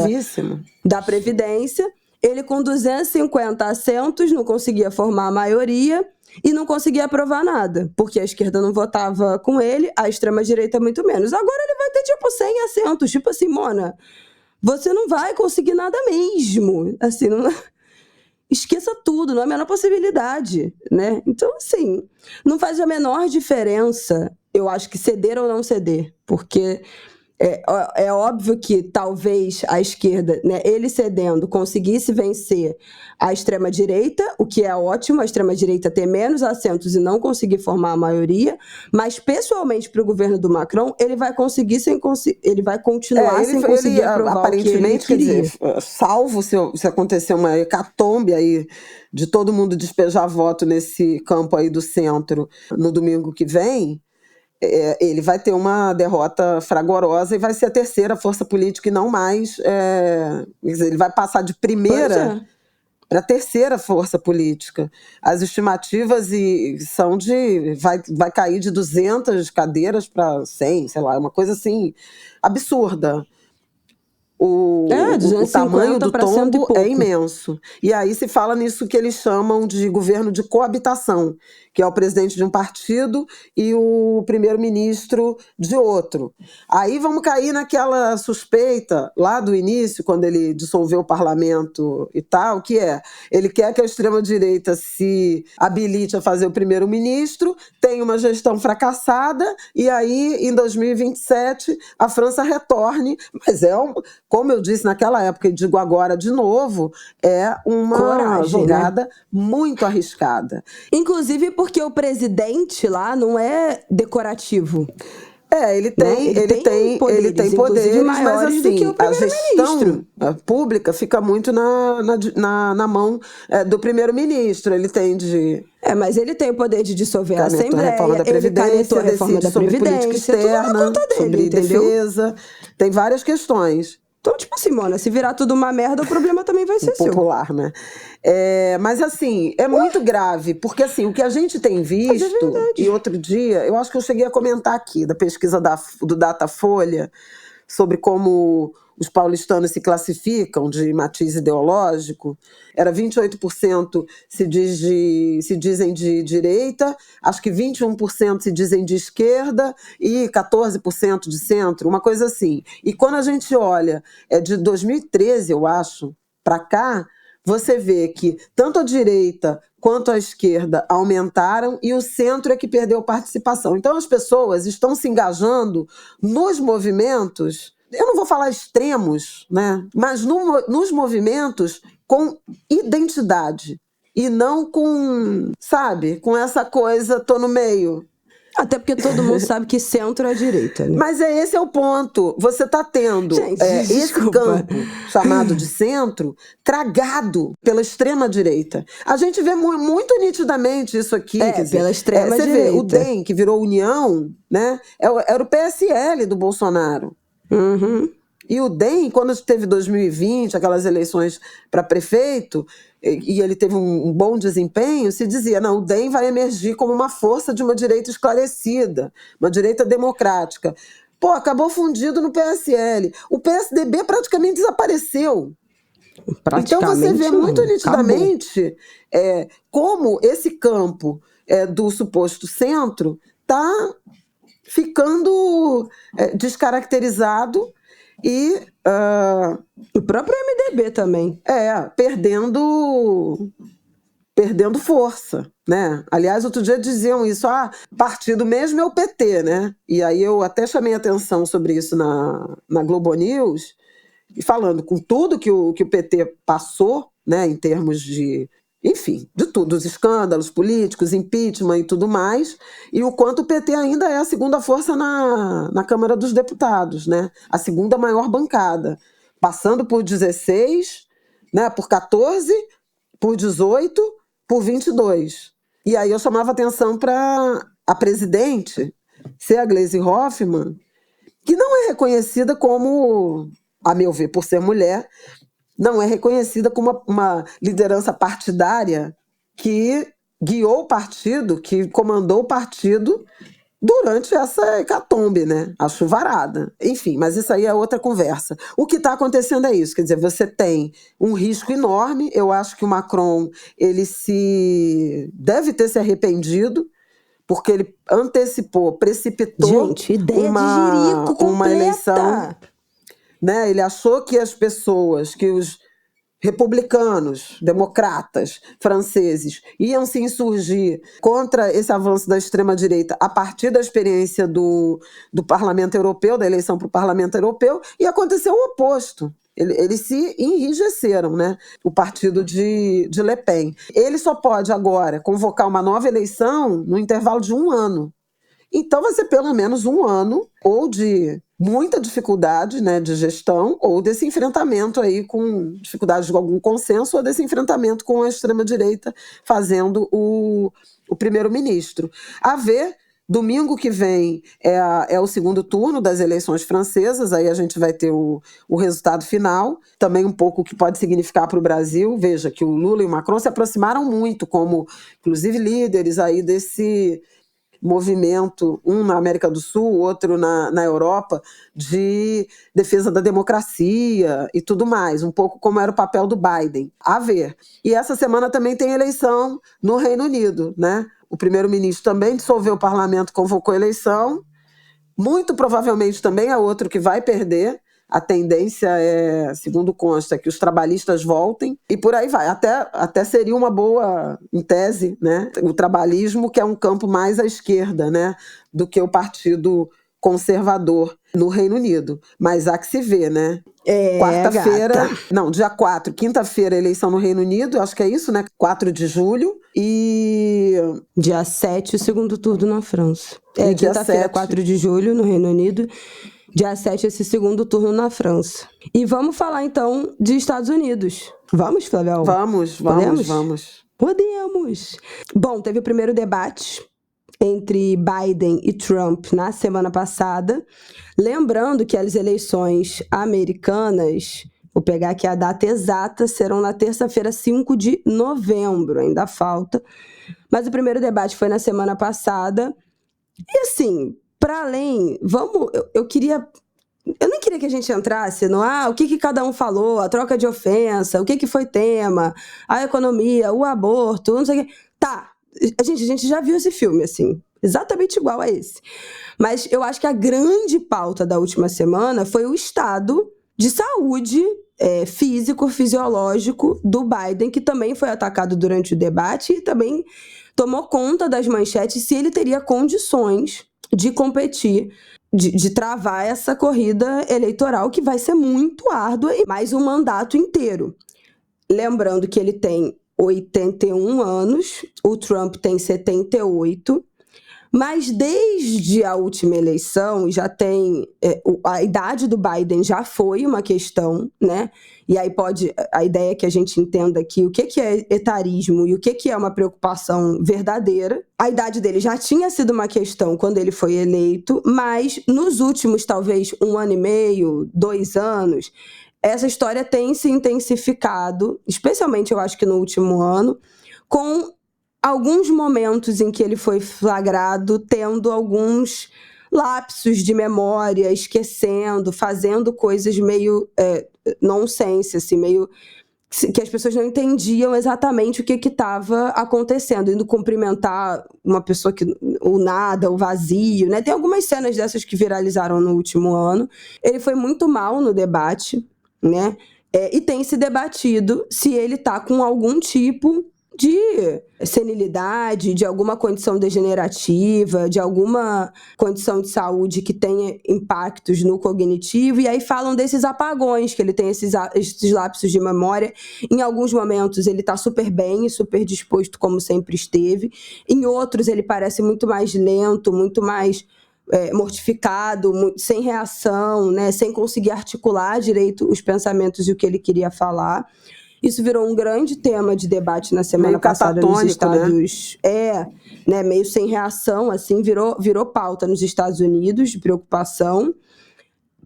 da Previdência. Ele, com 250 assentos, não conseguia formar a maioria e não conseguia aprovar nada, porque a esquerda não votava com ele, a extrema-direita muito menos. Agora ele vai ter, 100 assentos. Tipo assim, Mona, você não vai conseguir nada mesmo. Assim, não... Esqueça tudo, não é a menor possibilidade, né? Então, assim, não faz a menor diferença, eu acho, que ceder ou não ceder, porque... É óbvio que talvez a esquerda, né, ele cedendo, conseguisse vencer a extrema-direita, o que é ótimo, a extrema-direita ter menos assentos e não conseguir formar a maioria, mas pessoalmente para o governo do Macron, ele vai conseguir ele vai continuar sem conseguir aprovar aparentemente, o que ele queria. Quer dizer, salvo se acontecer uma hecatombe aí de todo mundo despejar voto nesse campo aí do centro no domingo que vem, ele vai ter uma derrota fragorosa e vai ser a terceira força política e não mais. Ele vai passar de primeira para a terceira força política. As estimativas são vai cair de 200 cadeiras para 100, sei lá, uma coisa assim absurda. o tamanho do pra cento e tombo pouco. é imenso. E aí se fala nisso que eles chamam de governo de coabitação, que é o presidente de um partido e o primeiro-ministro de outro. Aí vamos cair naquela suspeita lá do início, quando ele dissolveu o parlamento e tal, que é, ele quer que a extrema-direita se habilite a fazer o primeiro-ministro, tem uma gestão fracassada, e aí, em 2027, a França retorne, mas como eu disse naquela época e digo agora de novo, é uma Coragem, jogada né? muito arriscada. Inclusive porque o presidente lá não é decorativo. Ele tem poderes, mas maiores do que assim, o a gestão primeiro-ministro. pública fica muito na mão do primeiro-ministro. Ele tem de Mas ele tem o poder de dissolver a canetou a Assembleia, reforma da ele Previdência, canetou a reforma decide da sobre política Previdência, tudo na externa, conta dele, sobre entendeu? defesa, tem várias questões. Então, tipo assim, Mona, se virar tudo uma merda, o problema também vai ser seu. Popular, né? Mas assim, é muito grave, porque assim, o que a gente tem visto, e outro dia, eu acho que eu cheguei a comentar aqui, da pesquisa do Datafolha, sobre como os paulistanos se classificam de matiz ideológico, era 28% se dizem de direita, acho que 21% se dizem de esquerda e 14% de centro, uma coisa assim. E quando a gente olha, de 2013, eu acho, para cá, você vê que tanto a direita quanto a esquerda aumentaram e o centro é que perdeu participação. Então as pessoas estão se engajando nos movimentos, eu não vou falar extremos, né? Mas nos movimentos com identidade e não com, sabe, com essa coisa, tô no meio. Até porque todo mundo sabe que centro é direita, né? Mas esse é o ponto. Você está tendo esse campo chamado de centro tragado pela extrema-direita. A gente vê muito nitidamente isso aqui. Quer dizer, pela extrema-direita. Você vê o DEM, que virou União, né? Era o PSL do Bolsonaro. Uhum. E o DEM, quando teve 2020, aquelas eleições para prefeito, e ele teve um bom desempenho, se dizia, não, o DEM vai emergir como uma força de uma direita esclarecida, uma direita democrática. Pô, acabou fundido no PSL. O PSDB praticamente desapareceu. Então você vê muito nitidamente como esse campo do suposto centro está ficando descaracterizado e o próprio MDB também. Perdendo força, né? Aliás, outro dia diziam isso, partido mesmo é o PT, né? E aí eu até chamei atenção sobre isso na Globo News, e falando com tudo que o PT passou, né, em termos de, enfim, de tudo, os escândalos políticos, impeachment e tudo mais, e o quanto o PT ainda é a segunda força na Câmara dos Deputados, né? A segunda maior bancada, passando por 16, né, por 14, por 18, por 22. E aí eu chamava atenção para a presidente ser a Gleisi Hoffmann, que não é reconhecida como, a meu ver, por ser mulher, não é reconhecida como uma liderança partidária que guiou o partido, que comandou o partido durante essa hecatombe, né? A chuvarada. Enfim, mas isso aí é outra conversa. O que está acontecendo é isso, quer dizer, você tem um risco enorme. Eu acho que o Macron, ele deve ter se arrependido, porque ele precipitou. Gente, ideia de jirico completa. Uma eleição, né? Ele achou que as pessoas, que os republicanos, democratas, franceses, iam se insurgir contra esse avanço da extrema-direita a partir da experiência do Parlamento Europeu, da eleição para o Parlamento Europeu, e aconteceu o oposto. Eles se enrijeceram, né? O partido de Le Pen. Ele só pode agora convocar uma nova eleição no intervalo de 1 ano. Então vai ser pelo menos 1 ano ou de muita dificuldade, né, de gestão, ou desse enfrentamento aí com dificuldade de algum consenso, ou desse enfrentamento com a extrema-direita fazendo o primeiro-ministro. A ver, domingo que vem é o segundo turno das eleições francesas, aí a gente vai ter o resultado final, também um pouco o que pode significar para o Brasil. Veja que o Lula e o Macron se aproximaram muito, como inclusive líderes aí movimento, um na América do Sul, outro na Europa, de defesa da democracia e tudo mais, um pouco como era o papel do Biden. A ver. E essa semana também tem eleição no Reino Unido, né? O primeiro-ministro também dissolveu o parlamento, convocou eleição. Muito provavelmente também é outro que vai perder. A tendência é, segundo consta, que os trabalhistas voltem e por aí vai. Até seria uma boa, em tese, né? O trabalhismo, que é um campo mais à esquerda, né? Do que o Partido Conservador no Reino Unido. Mas há que se ver, né? Quarta-feira, não, dia 4, quinta-feira, eleição no Reino Unido, acho que é isso, né? 4 de julho. E dia 7, o segundo turno na França. Quinta-feira, 4 de julho, no Reino Unido. Dia 7, esse segundo turno na França. E vamos falar, então, de Estados Unidos. Vamos, Flavel? Vamos. Podemos. Bom, teve o primeiro debate entre Biden e Trump na semana passada. Lembrando que as eleições americanas, vou pegar aqui a data exata, serão na terça-feira, 5 de novembro. Ainda falta. Mas o primeiro debate foi na semana passada. E assim, para além, eu nem queria que a gente entrasse no o que cada um falou, a troca de ofensa, o que foi tema, a economia, o aborto, não sei o que. Tá, a gente já viu esse filme, assim, exatamente igual a esse. Mas eu acho que a grande pauta da última semana foi o estado de saúde físico-fisiológico do Biden, que também foi atacado durante o debate e também tomou conta das manchetes se ele teria condições de competir, de travar essa corrida eleitoral que vai ser muito árdua e mais um mandato inteiro. Lembrando que ele tem 81 anos, o Trump tem 78, mas desde a última eleição já tem a idade do Biden já foi uma questão, né? E aí a ideia é que a gente entenda aqui o que é etarismo e o que é uma preocupação verdadeira. A idade dele já tinha sido uma questão quando ele foi eleito, mas nos últimos talvez 1 ano e meio, 2 anos, essa história tem se intensificado, especialmente eu acho que no último ano, com alguns momentos em que ele foi flagrado tendo alguns lapsos de memória, esquecendo, fazendo coisas meio nonsense, assim, meio que as pessoas não entendiam exatamente o que estava acontecendo, indo cumprimentar uma pessoa que o nada, o vazio, né? Tem algumas cenas dessas que viralizaram no último ano. Ele foi muito mal no debate, né? E tem se debatido se ele está com algum tipo de senilidade, de alguma condição degenerativa, de alguma condição de saúde que tenha impactos no cognitivo, e aí falam desses apagões, que ele tem esses lapsos de memória. Em alguns momentos ele está super bem e super disposto, como sempre esteve. Em outros ele parece muito mais lento, muito mais mortificado, sem reação, né, sem conseguir articular direito os pensamentos e o que ele queria falar. Isso virou um grande tema de debate na semana passada nos Estados... né, meio sem reação, assim, virou pauta nos Estados Unidos, de preocupação.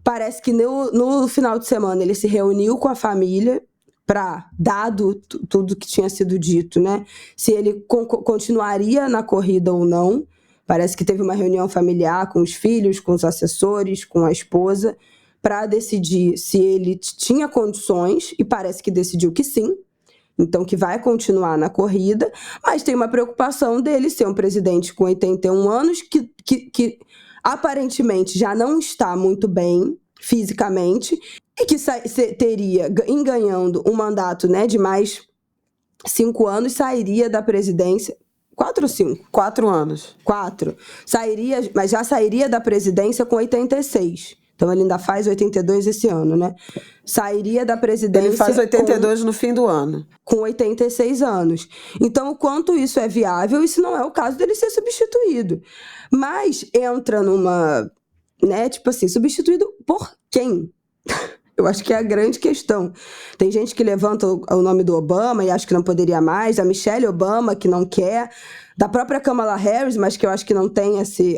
Parece que no final de semana ele se reuniu com a família para, dado tudo que tinha sido dito, né, se ele continuaria na corrida ou não. Parece que teve uma reunião familiar com os filhos, com os assessores, com a esposa, para decidir se ele tinha condições, e parece que decidiu que sim, então que vai continuar na corrida, mas tem uma preocupação dele ser um presidente com 81 anos, que aparentemente já não está muito bem fisicamente, e que teria, ganhando um mandato, né, de mais 5 anos, sairia da presidência... 4 ou 5? 4 anos. 4. Mas já sairia da presidência com 86. Então ele ainda faz 82 esse ano, né? Sairia da presidência... Ele faz 82 no fim do ano. Com 86 anos. Então, o quanto isso é viável, isso não é o caso dele ser substituído. Mas entra numa... né, tipo assim, substituído por quem? Eu acho que é a grande questão. Tem gente que levanta o nome do Obama e acha que não poderia mais, a Michelle Obama, que não quer, da própria Kamala Harris, mas que eu acho que não tem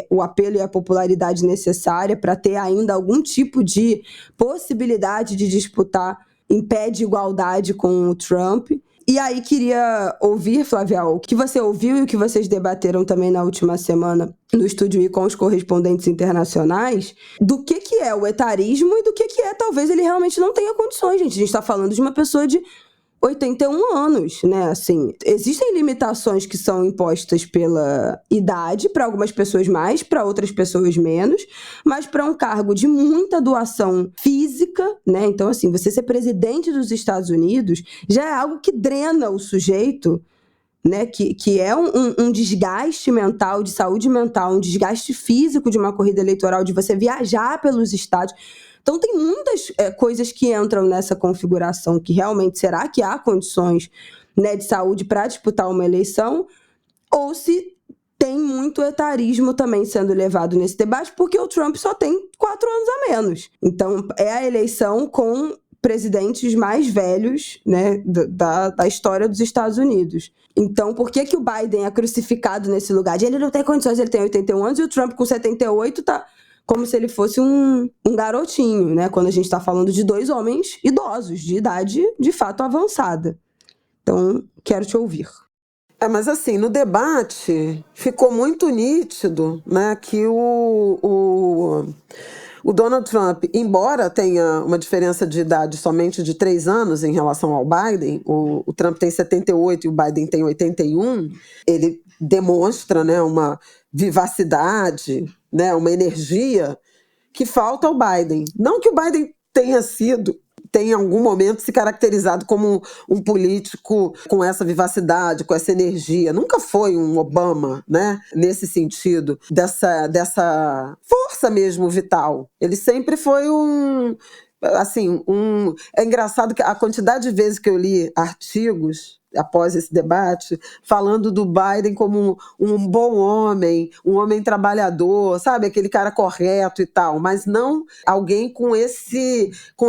o apelo e a popularidade necessária para ter ainda algum tipo de possibilidade de disputar em pé de igualdade com o Trump. E aí queria ouvir, Flávia, o que você ouviu e o que vocês debateram também na última semana no Estúdio I com os correspondentes internacionais, do que é o etarismo e do que é talvez ele realmente não tenha condições, gente. A gente está falando de uma pessoa de 81 anos, né? Assim, existem limitações que são impostas pela idade, para algumas pessoas mais, para outras pessoas menos, mas para um cargo de muita doação física, né? Então, assim, você ser presidente dos Estados Unidos já é algo que drena o sujeito, né? Que é um desgaste mental, de saúde mental, um desgaste físico de uma corrida eleitoral, de você viajar pelos estados. Então, tem muitas coisas que entram nessa configuração que realmente, será que há condições, né, de saúde para disputar uma eleição? Ou se tem muito etarismo também sendo levado nesse debate, porque o Trump só tem 4 anos a menos. Então, é a eleição com presidentes mais velhos, né, da história dos Estados Unidos. Então, por que o Biden é crucificado nesse lugar? Ele não tem condições, ele tem 81 anos, e o Trump com 78 tá como se ele fosse um garotinho, né? Quando a gente está falando de 2 homens idosos, de idade de fato avançada. Então, quero te ouvir. Mas assim, no debate ficou muito nítido, né, que o Donald Trump, embora tenha uma diferença de idade somente de 3 anos em relação ao Biden, o Trump tem 78 e o Biden tem 81, ele demonstra, né, uma vivacidade, né, uma energia que falta ao Biden. Não que o Biden tenha em algum momento se caracterizado como um político com essa vivacidade, com essa energia. Nunca foi um Obama, né? Nesse sentido, dessa força mesmo vital. Ele sempre foi É engraçado que a quantidade de vezes que eu li artigos após esse debate, falando do Biden como um bom homem, um homem trabalhador, sabe? Aquele cara correto e tal, mas não alguém com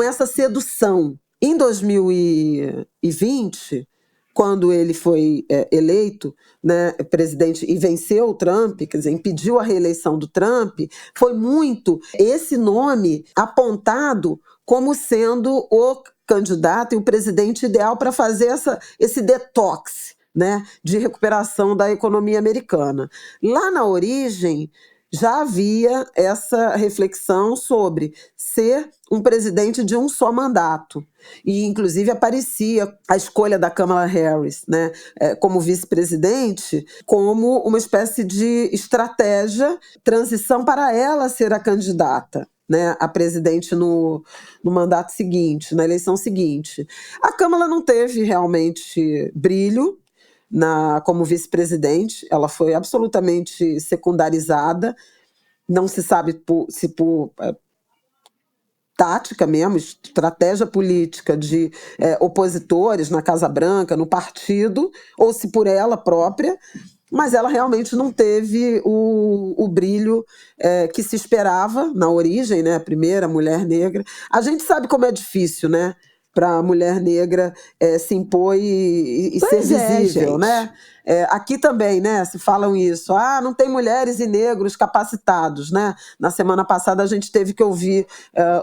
essa sedução. Em 2020, quando ele foi eleito, né, presidente, e venceu o Trump, quer dizer, impediu a reeleição do Trump, foi muito esse nome apontado como sendo o candidato e o presidente ideal para fazer esse detox, né, de recuperação da economia americana. Lá na origem, já havia essa reflexão sobre ser um presidente de um só mandato. E, inclusive, aparecia a escolha da Kamala Harris, né, como vice-presidente, como uma espécie de estratégia, transição para ela ser a candidata, né, a presidente no mandato seguinte, na eleição seguinte. A Kamala não teve realmente brilho como vice-presidente, ela foi absolutamente secundarizada, não se sabe se por tática mesmo, estratégia política de opositores na Casa Branca, no partido, ou se por ela própria, mas ela realmente não teve o brilho que se esperava na origem, né? A primeira mulher negra. A gente sabe como é difícil, né? Para a mulher negra se impor e ser visível, né? Aqui também, né, se falam isso. Não tem mulheres e negros capacitados, né? Na semana passada a gente teve que ouvir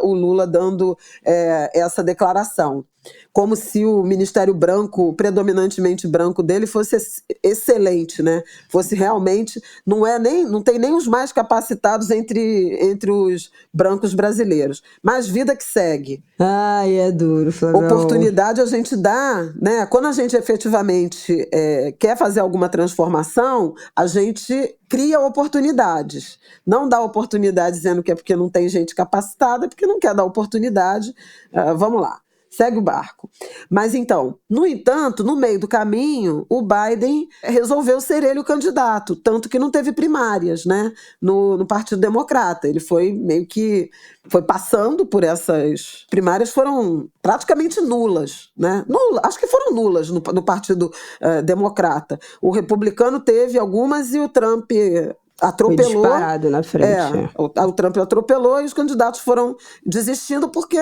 o Lula dando essa declaração. Como se o Ministério branco, predominantemente branco dele, fosse excelente, né? Fosse realmente, não tem nem os mais capacitados entre os brancos brasileiros. Mas vida que segue. Ai, é duro, Flávio. Oportunidade a gente dá, né? Quando a gente efetivamente quer fazer alguma transformação, a gente cria oportunidades. Não dá oportunidade dizendo que é porque não tem gente capacitada, porque não quer dar oportunidade. Vamos lá. Segue o barco. Mas então, no entanto, no meio do caminho, o Biden resolveu ser ele o candidato, tanto que não teve primárias, né, no Partido Democrata. Ele foi meio que passando por essas primárias, foram praticamente nulas, né? Acho que foram nulas no Partido Democrata. O republicano teve algumas e o Trump atropelou. Foi disparado na frente. O Trump atropelou e os candidatos foram desistindo porque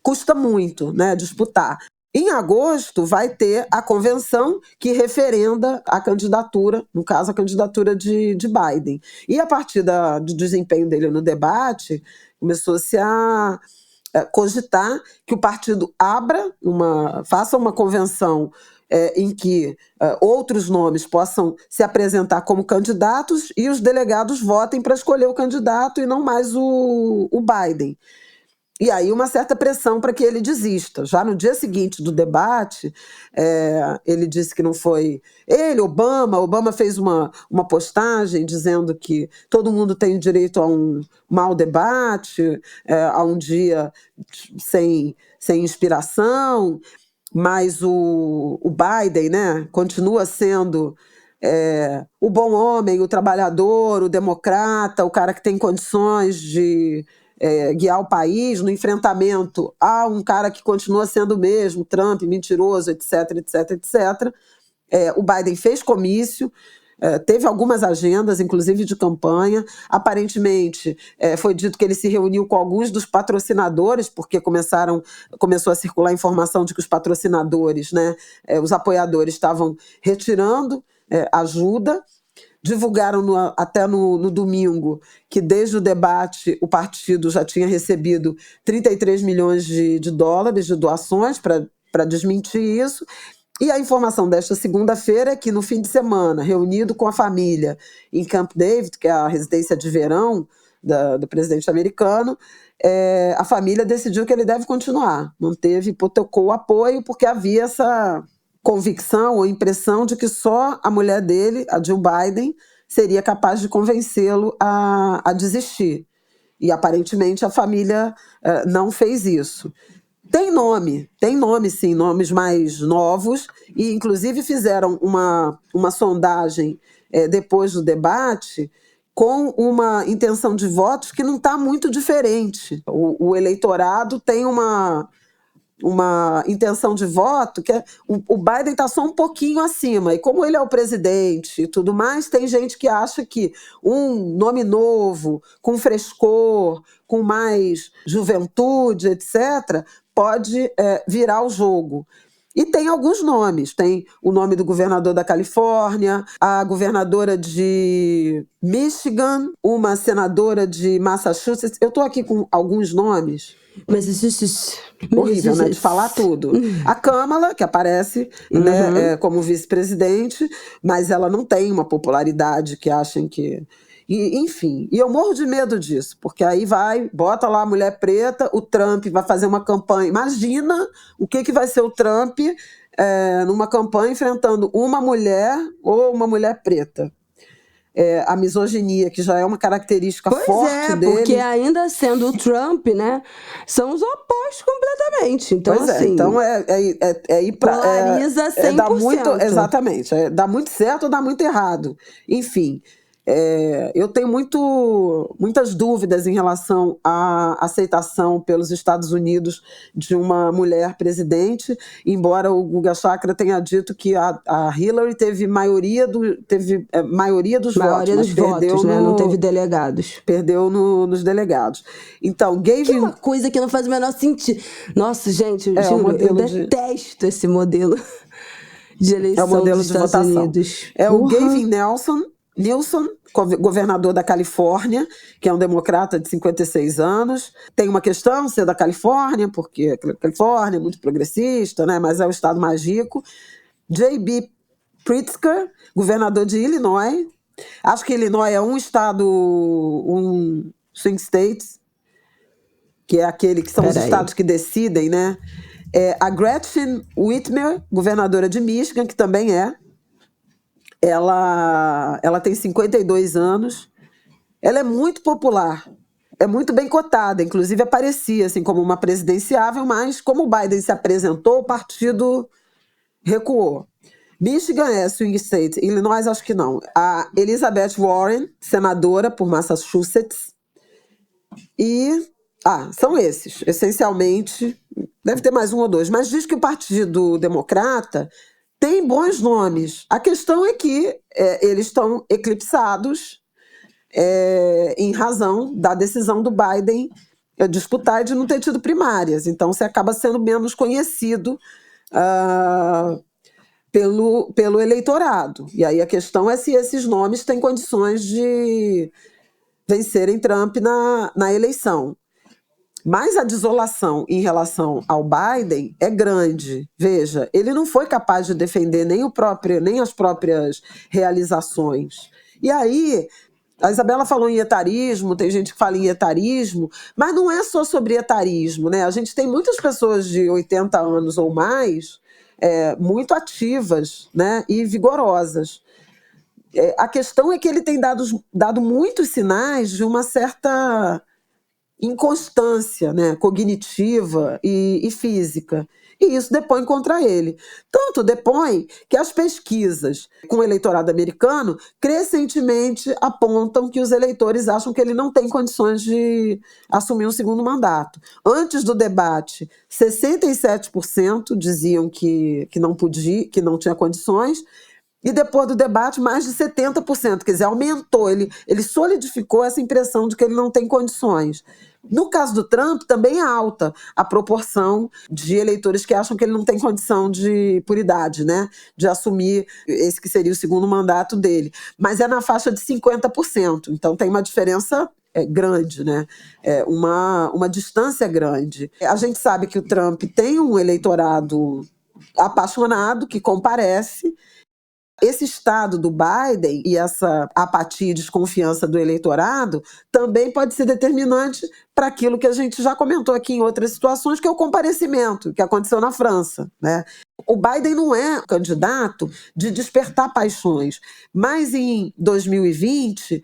custa muito, né, disputar. Em agosto vai ter a convenção que referenda a candidatura, no caso a candidatura de Biden. E a partir do desempenho dele no debate, começou-se a cogitar que o partido faça uma convenção em que outros nomes possam se apresentar como candidatos e os delegados votem para escolher o candidato e não mais o Biden. E aí uma certa pressão para que ele desista. Já no dia seguinte do debate, ele disse que não foi ele, Obama fez uma postagem dizendo que todo mundo tem direito a um mau debate, a um dia sem inspiração, mas o Biden, né, continua sendo o bom homem, o trabalhador, o democrata, o cara que tem condições de guiar o país no enfrentamento a um cara que continua sendo o mesmo, Trump, mentiroso, etc, etc, etc. O Biden fez comício, teve algumas agendas, inclusive de campanha. Aparentemente, foi dito que ele se reuniu com alguns dos patrocinadores, porque começou a circular a informação de que os patrocinadores, né, os apoiadores, estavam retirando ajuda. Divulgaram até no domingo que desde o debate o partido já tinha recebido 33 milhões de dólares de doações para desmentir isso. E a informação desta segunda-feira é que no fim de semana, reunido com a família em Camp David, que é a residência de verão do presidente americano, a família decidiu que ele deve continuar. Hipotecou o apoio porque havia essa convicção ou impressão de que só a mulher dele, a Jill Biden, seria capaz de convencê-lo a desistir. E aparentemente a família não fez isso. Tem nome sim, nomes mais novos, e inclusive fizeram uma sondagem depois do debate com uma intenção de votos que não está muito diferente. O eleitorado tem uma intenção de voto que o Biden está só um pouquinho acima, e como ele é o presidente e tudo mais, tem gente que acha que um nome novo, com frescor, com mais juventude, etc., pode virar o jogo. E tem alguns nomes, tem o nome do governador da Califórnia, a governadora de Michigan, uma senadora de Massachusetts. Eu estou aqui com alguns nomes. Horrível, né? De falar tudo. A Kamala, que aparece né, como vice-presidente, mas ela não tem uma popularidade que achem que... enfim, e eu morro de medo disso, porque aí bota lá a mulher preta, o Trump vai fazer uma campanha. Imagina o que vai ser o Trump numa campanha enfrentando uma mulher ou uma mulher preta. A misoginia, que já é uma característica forte dele. Porque ainda sendo o Trump, né, são os opostos completamente. Então, então ir pra... polariza 100%. Dá muito, exatamente. Dá muito certo ou dá muito errado. Enfim, eu tenho muitas dúvidas em relação à aceitação pelos Estados Unidos de uma mulher presidente, embora o Guga Chakra tenha dito que a Hillary teve maioria dos votos, perdeu né? Não teve delegados. Perdeu nos delegados. Então, que é uma coisa que não faz o menor sentido. Nossa, gente, eu detesto esse modelo de eleição dos Estados Unidos. O Gavin Newsom, governador da Califórnia, que é um democrata de 56 anos. Tem uma questão ser da Califórnia, porque a Califórnia é muito progressista, né, mas é o estado mais rico. J.B. Pritzker, governador de Illinois. Acho que Illinois é um estado, um swing state, que é aquele que são os estados que decidem, né? A Gretchen Whitmer, governadora de Michigan, que também ela tem 52 anos, ela é muito popular, é muito bem cotada, inclusive aparecia assim, como uma presidenciável, mas como o Biden se apresentou, o partido recuou. Michigan é swing state, Illinois acho que não. A Elizabeth Warren, senadora por Massachusetts, e são esses, essencialmente, deve ter mais um ou dois, mas diz que o Partido Democrata tem bons nomes. A questão é que eles estão eclipsados em razão da decisão do Biden disputar e de não ter tido primárias. Então, você acaba sendo menos conhecido pelo eleitorado. E aí a questão é se esses nomes têm condições de vencerem Trump na eleição. Mas a desolação em relação ao Biden é grande. Veja, ele não foi capaz de defender nem as próprias realizações. E aí, a Isabela falou em etarismo, tem gente que fala em etarismo, mas não é só sobre etarismo, né? A gente tem muitas pessoas de 80 anos ou mais, muito ativas, né, e vigorosas. A questão é que ele tem dado muitos sinais de uma certa inconstância, né, cognitiva e física. E isso depõe contra ele. Tanto depõe que as pesquisas com o eleitorado americano crescentemente apontam que os eleitores acham que ele não tem condições de assumir um segundo mandato. Antes do debate, 67% diziam que não podia, que não tinha condições, e depois do debate, mais de 70%. Quer dizer, aumentou, ele solidificou essa impressão de que ele não tem condições. No caso do Trump, também é alta a proporção de eleitores que acham que ele não tem condição por idade, né, de assumir esse que seria o segundo mandato dele. Mas é na faixa de 50%. Então tem uma diferença grande, né? Uma distância grande. A gente sabe que o Trump tem um eleitorado apaixonado que comparece. Esse estado do Biden e essa apatia e desconfiança do eleitorado também pode ser determinante para aquilo que a gente já comentou aqui em outras situações, que é o comparecimento, que aconteceu na França, né? O Biden não é candidato de despertar paixões, mas em 2020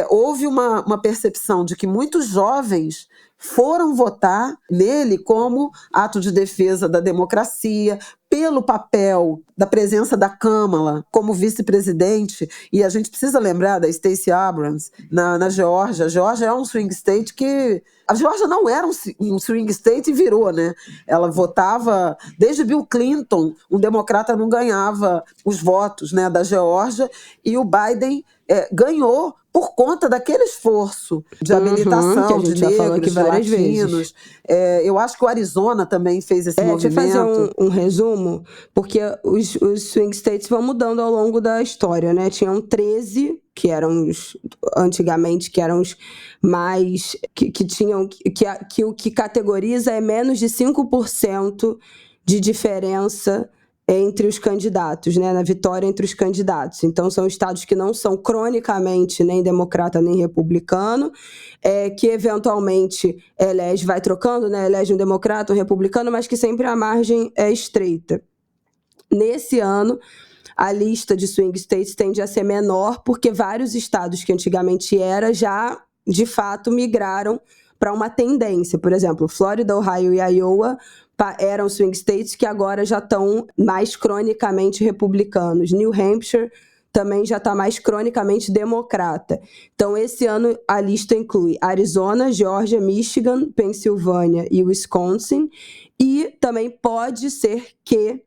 houve uma percepção de que muitos jovens foram votar nele como ato de defesa da democracia, pelo papel da presença da Kamala como vice-presidente. E a gente precisa lembrar da Stacey Abrams na Geórgia. A Geórgia é um swing state que... A Geórgia não era um swing state e virou, né? Ela votava... Desde Bill Clinton, um democrata não ganhava os votos, né, da Geórgia, e o Biden ganhou por conta daquele esforço de habilitação de negros, de latinos. Eu acho que o Arizona também fez esse movimento. Deixa eu fazer um resumo, porque os swing states vão mudando ao longo da história, né? Tinham 13, que eram antigamente, que eram os mais... que o que categoriza é menos de 5% de diferença entre os candidatos, né, na vitória entre os candidatos. Então, são estados que não são cronicamente nem democrata nem republicano, que eventualmente vai trocando, né, elege um democrata, um republicano, mas que sempre a margem é estreita. Nesse ano, a lista de swing states tende a ser menor, porque vários estados que antigamente já, de fato, migraram para uma tendência. Por exemplo, Flórida, Ohio e Iowa eram swing states que agora já estão mais cronicamente republicanos. New Hampshire também já está mais cronicamente democrata. Então, esse ano, a lista inclui Arizona, Geórgia, Michigan, Pensilvânia e Wisconsin. E também pode ser que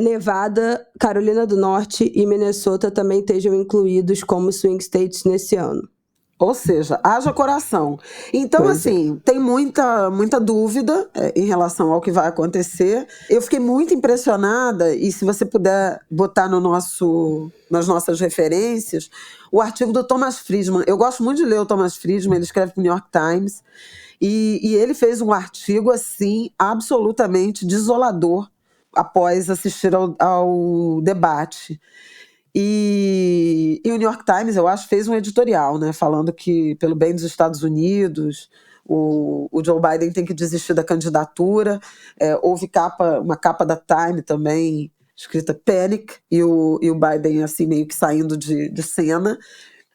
Nevada, Carolina do Norte e Minnesota também estejam incluídos como swing states nesse ano. Ou seja, haja coração. Então, assim, tem muita dúvida em relação ao que vai acontecer. Eu fiquei muito impressionada, e se você puder botar nas nossas referências, o artigo do Thomas Friedman. Eu gosto muito de ler o Thomas Friedman, ele escreve para o New York Times, e ele fez um artigo, assim, absolutamente desolador após assistir ao debate. E o New York Times, eu acho, fez um editorial, né, falando que, pelo bem dos Estados Unidos, o Joe Biden tem que desistir da candidatura. Houve uma capa da Time também, escrita Panic, e o Biden, assim, meio que saindo de cena.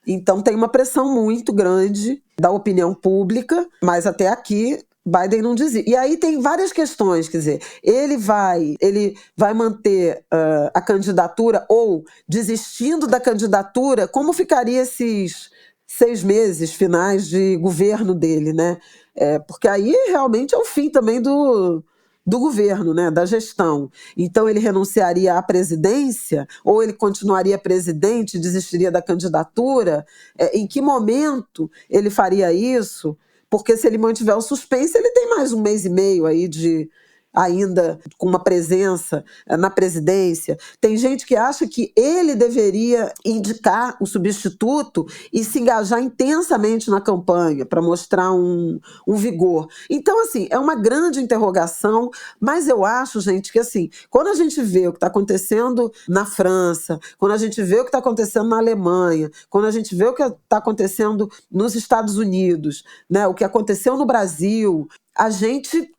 Então tem uma pressão muito grande da opinião pública, mas até aqui Biden não dizia. E aí tem várias questões, quer dizer, ele vai manter a candidatura ou desistindo da candidatura, como ficaria esses 6 meses finais de governo dele, né? Porque aí realmente é o fim também do governo, né, da gestão. Então ele renunciaria à presidência ou ele continuaria presidente e desistiria da candidatura? Em que momento ele faria isso? Porque se ele mantiver o suspense, ele tem mais 1 mês e meio aí de ainda com uma presença na presidência. Tem gente que acha que ele deveria indicar o substituto e se engajar intensamente na campanha para mostrar um vigor. Então, assim, é uma grande interrogação, mas eu acho, gente, que assim, quando a gente vê o que está acontecendo na França, quando a gente vê o que está acontecendo na Alemanha, quando a gente vê o que está acontecendo nos Estados Unidos, né, o que aconteceu no Brasil, a gente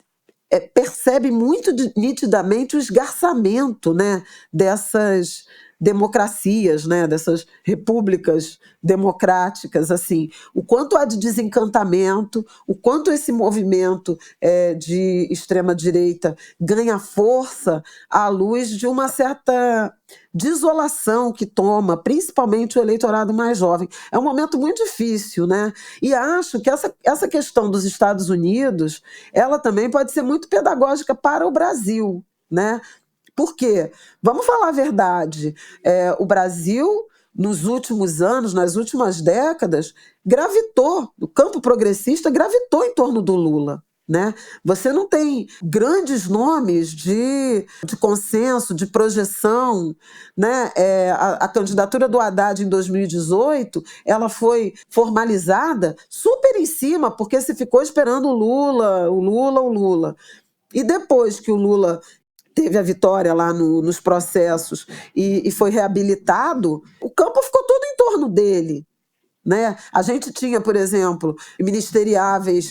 percebe muito nitidamente o esgarçamento, né, dessas democracias, né, dessas repúblicas democráticas, assim, o quanto há de desencantamento, o quanto esse movimento de extrema-direita ganha força à luz de uma certa desolação que toma, principalmente o eleitorado mais jovem. É um momento muito difícil, né? E acho que essa questão dos Estados Unidos, ela também pode ser muito pedagógica para o Brasil, né? Por quê? Vamos falar a verdade. O Brasil, nos últimos anos, nas últimas décadas, gravitou, o campo progressista gravitou em torno do Lula. Né? Você não tem grandes nomes de consenso, de projeção, né? A candidatura do Haddad em 2018, ela foi formalizada super em cima, porque se ficou esperando o Lula. E depois que o Lula teve a vitória lá nos processos e foi reabilitado, o campo ficou todo em torno dele. Né? A gente tinha, por exemplo, ministros,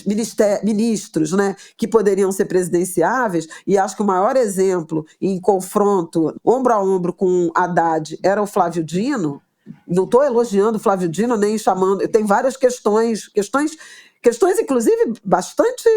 né, que poderiam ser presidenciáveis, e acho que o maior exemplo em confronto ombro a ombro com Haddad era o Flávio Dino. Não estou elogiando o Flávio Dino, nem chamando. Tem várias questões inclusive bastante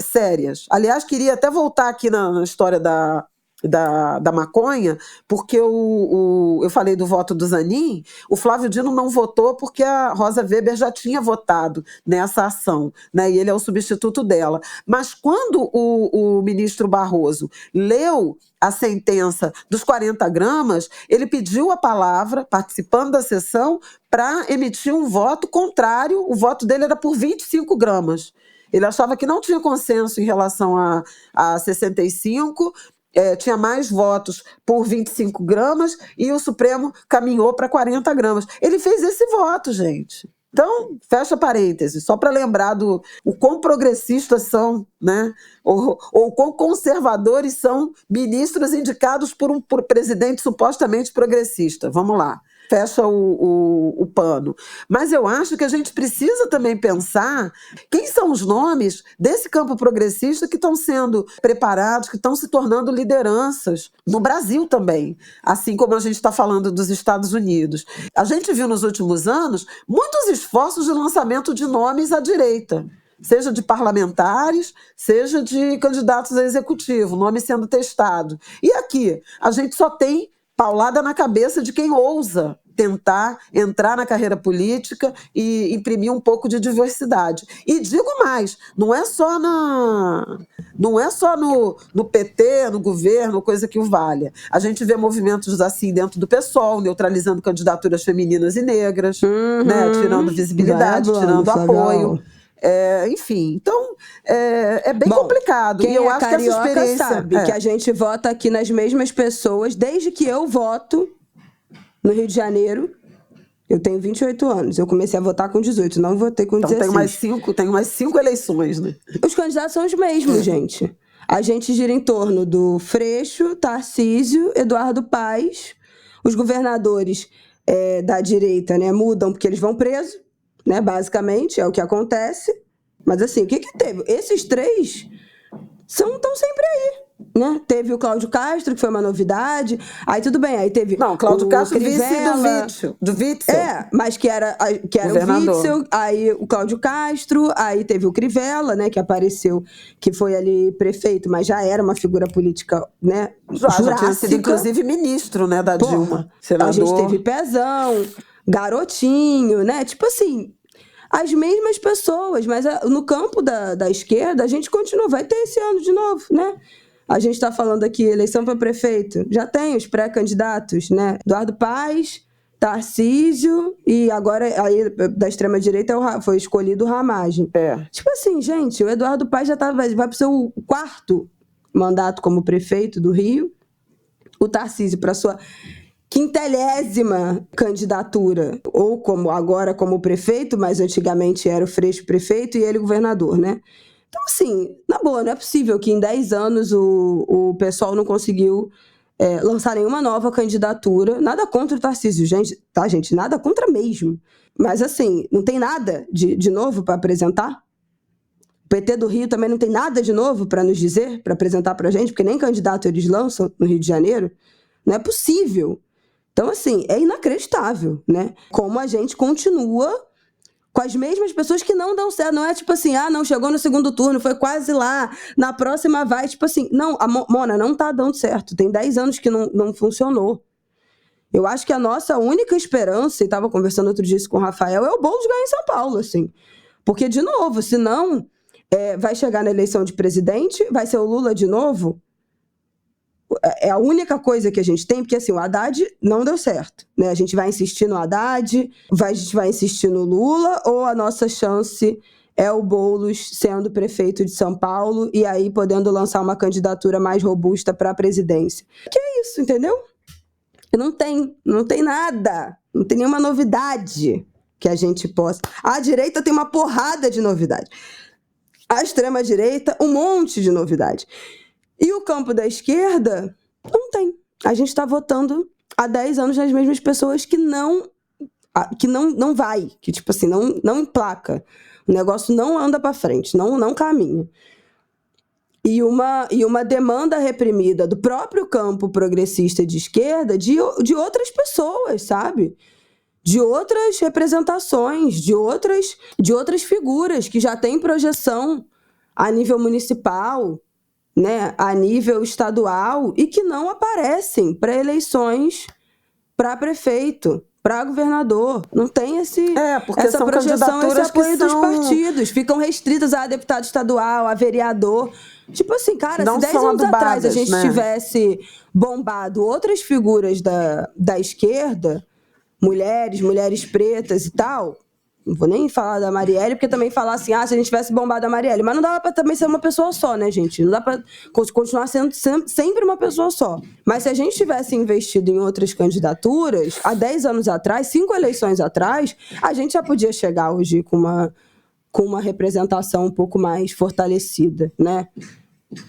sérias. Aliás, queria até voltar aqui na história da maconha, porque eu falei do voto do Zanin. O Flávio Dino não votou porque a Rosa Weber já tinha votado nessa ação, né? E ele é o substituto dela. Mas quando o ministro Barroso leu a sentença dos 40 gramas, ele pediu a palavra, participando da sessão, para emitir um voto contrário. O voto dele era por 25 gramas. Ele achava que não tinha consenso em relação a 65, tinha mais votos por 25 gramas e o Supremo caminhou para 40 gramas. Ele fez esse voto, gente. Então, fecha parênteses, só para lembrar o quão progressistas são, né? Ou quão conservadores são ministros indicados por presidente supostamente progressista. Vamos lá. Fecha o pano. Mas eu acho que a gente precisa também pensar quem são os nomes desse campo progressista que estão sendo preparados, que estão se tornando lideranças no Brasil também, assim como a gente está falando dos Estados Unidos. A gente viu nos últimos anos muitos esforços de lançamento de nomes à direita, seja de parlamentares, seja de candidatos a executivo, nome sendo testado. E aqui, a gente só tem paulada na cabeça de quem ousa tentar entrar na carreira política e imprimir um pouco de diversidade. E digo mais, não é só no PT, no governo, coisa que o valha. A gente vê movimentos assim dentro do PSOL, neutralizando candidaturas femininas e negras, né, tirando visibilidade, tirando apoio. Enfim, então é bem complicado. Quem e eu acho que essa experiência sabe que a gente vota aqui nas mesmas pessoas desde que eu voto no Rio de Janeiro. Eu tenho 28 anos, eu comecei a votar com 18, não votei com 16. Então tenho mais 5 eleições, né? Os candidatos são os mesmos, gente. A gente gira em torno do Freixo, Tarcísio, Eduardo Paes. Os governadores da direita, né, mudam porque eles vão presos, né, basicamente, é o que acontece. Mas assim, o que teve? Esses três estão sempre aí, né? Teve o Cláudio Castro, que foi uma novidade. Aí tudo bem, aí teve Cláudio Castro, Crivella, vice do Witzel. Mas que era o Witzel, aí o Cláudio Castro, aí teve o Crivella, né, que apareceu, que foi ali prefeito, mas já era uma figura política, né, já tinha sido, inclusive, ministro, né, da Dilma. Senador. A gente teve Pezão, Garotinho, né? Tipo assim, as mesmas pessoas, mas no campo da esquerda a gente continua, vai ter esse ano de novo, né? A gente está falando aqui, eleição para prefeito, já tem os pré-candidatos, né? Eduardo Paes, Tarcísio, e agora aí da extrema-direita foi escolhido o Ramagem. Tipo assim, gente, o Eduardo Paes já vai pro seu quarto mandato como prefeito do Rio. O Tarcísio para sua 5ª candidatura, ou agora como prefeito, mas antigamente era o Freixo prefeito e ele governador, né? Então, assim, na boa, não é possível que em 10 anos o pessoal não conseguiu lançar nenhuma nova candidatura. Nada contra o Tarcísio, gente, tá, gente? Nada contra mesmo. Mas, assim, não tem nada de novo para apresentar? O PT do Rio também não tem nada de novo para nos dizer, para apresentar para a gente, porque nem candidato eles lançam no Rio de Janeiro. Não é possível. Então, assim, é inacreditável, né? Como a gente continua com as mesmas pessoas que não dão certo. Não é tipo assim, não, chegou no segundo turno, foi quase lá, na próxima vai. Tipo assim, não, a Mona não tá dando certo. Tem 10 anos que não funcionou. Eu acho que a nossa única esperança, e estava conversando outro dia isso com o Rafael, é o Boulos ganhar em São Paulo, assim. Porque, de novo, senão vai chegar na eleição de presidente, vai ser o Lula de novo. É a única coisa que a gente tem, porque assim, o Haddad não deu certo, né? A gente vai insistir no Haddad, a gente vai insistir no Lula, ou a nossa chance é o Boulos sendo prefeito de São Paulo e aí podendo lançar uma candidatura mais robusta para a presidência. Que é isso, entendeu? Não tem nada, não tem nenhuma novidade que a gente possa... A direita tem uma porrada de novidade. A extrema-direita, um monte de novidade. E o campo da esquerda, não tem. A gente está votando há 10 anos nas mesmas pessoas que não vai, que tipo assim, não emplaca. O negócio não anda para frente, não caminha. E uma demanda reprimida do próprio campo progressista de esquerda de outras pessoas, sabe? De outras representações, de outras figuras que já têm projeção a nível municipal, né, a nível estadual, e que não aparecem para eleições para prefeito, para governador. Não tem essa projeção, esse apoio dos partidos. Ficam restritas a deputado estadual, a vereador. Tipo assim, cara, se 10 anos atrás a gente tivesse bombado outras figuras da esquerda, mulheres pretas e tal... Não vou nem falar da Marielle, porque também falar assim, se a gente tivesse bombado a Marielle. Mas não dava pra também ser uma pessoa só, né, gente? Não dá pra continuar sendo sempre uma pessoa só. Mas se a gente tivesse investido em outras candidaturas, há 10 anos atrás, 5 eleições atrás, a gente já podia chegar hoje com uma representação um pouco mais fortalecida, né?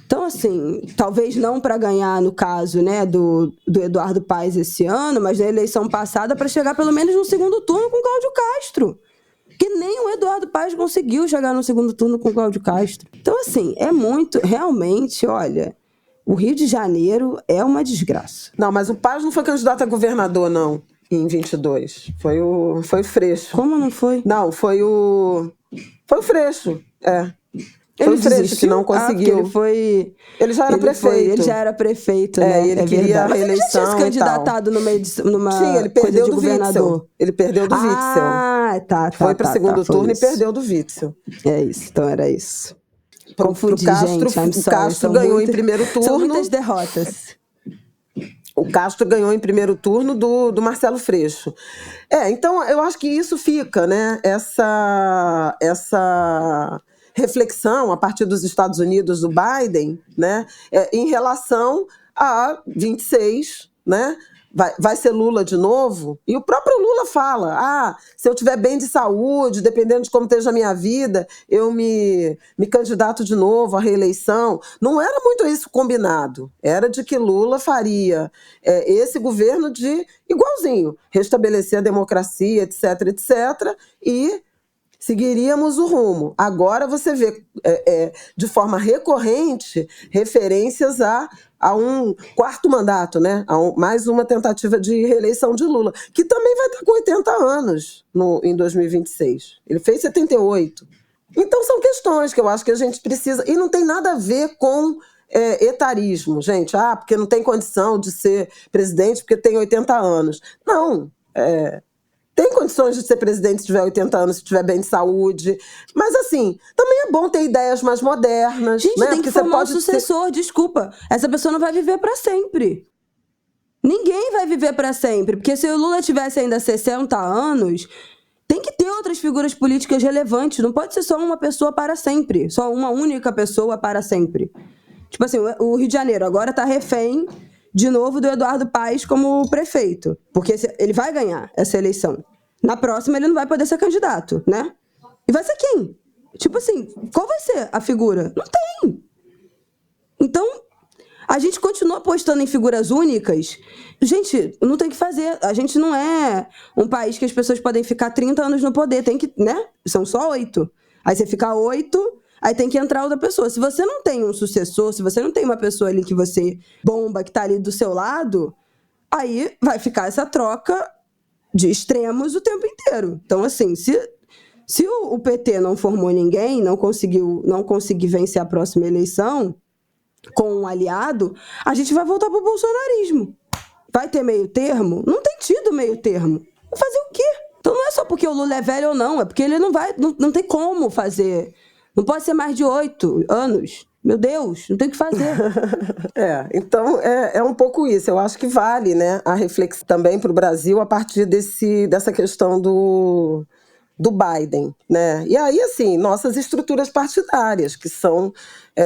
Então, assim, talvez não para ganhar, no caso, né, do Eduardo Paes esse ano, mas na eleição passada para chegar pelo menos no segundo turno com Cláudio Castro. Que nem o Eduardo Paes conseguiu chegar no segundo turno com o Cláudio Castro. Então, assim, é muito... Realmente, olha, o Rio de Janeiro é uma desgraça. Não, mas o Paes não foi candidato a governador, não, em 22. Foi o Freixo. Como não foi? Não, foi o Freixo, Foi o Freixo que não conseguiu. Ele já era prefeito. Ele já era prefeito, né? Ele queria a reeleição. Mas ele já tinha se candidatado numa ele perdeu coisa de do governador. Witzel. Ele perdeu do Witzel. Tá. Foi para o segundo turno e perdeu do Witzel. É isso, então era isso. Confundi, gente. O Castro ganhou em primeiro turno. São muitas derrotas. O Castro ganhou em primeiro turno do Marcelo Freixo. Então eu acho que isso fica, né? Essa reflexão a partir dos Estados Unidos do Biden, né, em relação a 26, né, vai ser Lula de novo, e o próprio Lula fala, se eu tiver bem de saúde, dependendo de como esteja a minha vida, eu me candidato de novo à reeleição. Não era muito isso combinado, era de que Lula faria esse governo de igualzinho, restabelecer a democracia, etc, e seguiríamos o rumo. Agora você vê de forma recorrente referências a um quarto mandato, né? Mais uma tentativa de reeleição de Lula, que também vai estar com 80 anos em 2026. Ele fez 78. Então são questões que eu acho que a gente precisa... E não tem nada a ver com etarismo, gente. Porque não tem condição de ser presidente porque tem 80 anos. Não, tem condições de ser presidente se tiver 80 anos, se tiver bem de saúde. Mas, assim, também é bom ter ideias mais modernas. Gente, né? tem que formar um sucessor, desculpa. Essa pessoa não vai viver para sempre. Ninguém vai viver para sempre. Porque se o Lula tivesse ainda 60 anos, tem que ter outras figuras políticas relevantes. Não pode ser só uma pessoa para sempre. Só uma única pessoa para sempre. Tipo assim, o Rio de Janeiro agora tá refém de novo do Eduardo Paes como prefeito, porque ele vai ganhar essa eleição. Na próxima ele não vai poder ser candidato, né? E vai ser quem? Tipo assim, qual vai ser a figura? Não tem. Então, a gente continua apostando em figuras únicas. Gente, não tem o que fazer. A gente não é um país que as pessoas podem ficar 30 anos no poder. Tem que, né? São só 8. Aí você fica 8, aí tem que entrar outra pessoa. Se você não tem um sucessor, se você não tem uma pessoa ali que você bomba, que tá ali do seu lado, aí vai ficar essa troca de extremos o tempo inteiro. Então, assim, se o PT não formou ninguém, não conseguir vencer a próxima eleição com um aliado, a gente vai voltar pro bolsonarismo. Vai ter meio termo? Não tem tido meio termo. Vai fazer o quê? Então não é só porque o Lula é velho ou não, é porque ele não tem como fazer. Não pode ser mais de 8 anos. Meu Deus, não tem o que fazer. Então é um pouco isso. Eu acho que vale, né, a reflexão também para o Brasil a partir dessa questão do Biden, né? E aí, assim, nossas estruturas partidárias, que são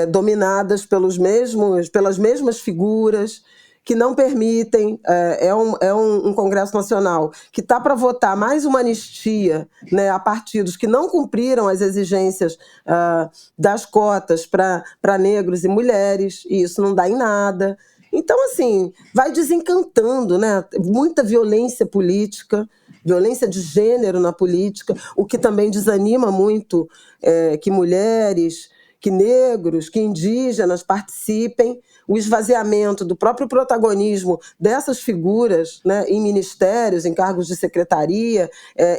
dominadas pelas mesmas figuras, que não permitem, um Congresso Nacional que está para votar mais uma anistia, né, a partidos que não cumpriram as exigências das cotas para negros e mulheres, e isso não dá em nada. Então, assim, vai desencantando, né? Muita violência política, violência de gênero na política, o que também desanima muito que mulheres, que negros, que indígenas participem, o esvaziamento do próprio protagonismo dessas figuras, né, em ministérios, em cargos de secretaria,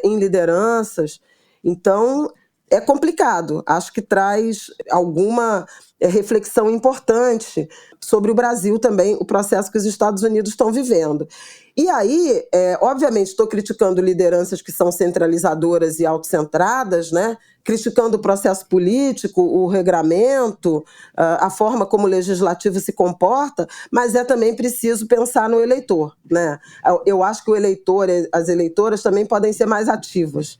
em lideranças. Então, é complicado. Acho que traz alguma reflexão importante sobre o Brasil também, o processo que os Estados Unidos estão vivendo. E aí, obviamente, estou criticando lideranças que são centralizadoras e autocentradas, né? Criticando o processo político, o regramento, a forma como o legislativo se comporta, mas é também preciso pensar no eleitor, né? Eu acho que o eleitor, as eleitoras também podem ser mais ativas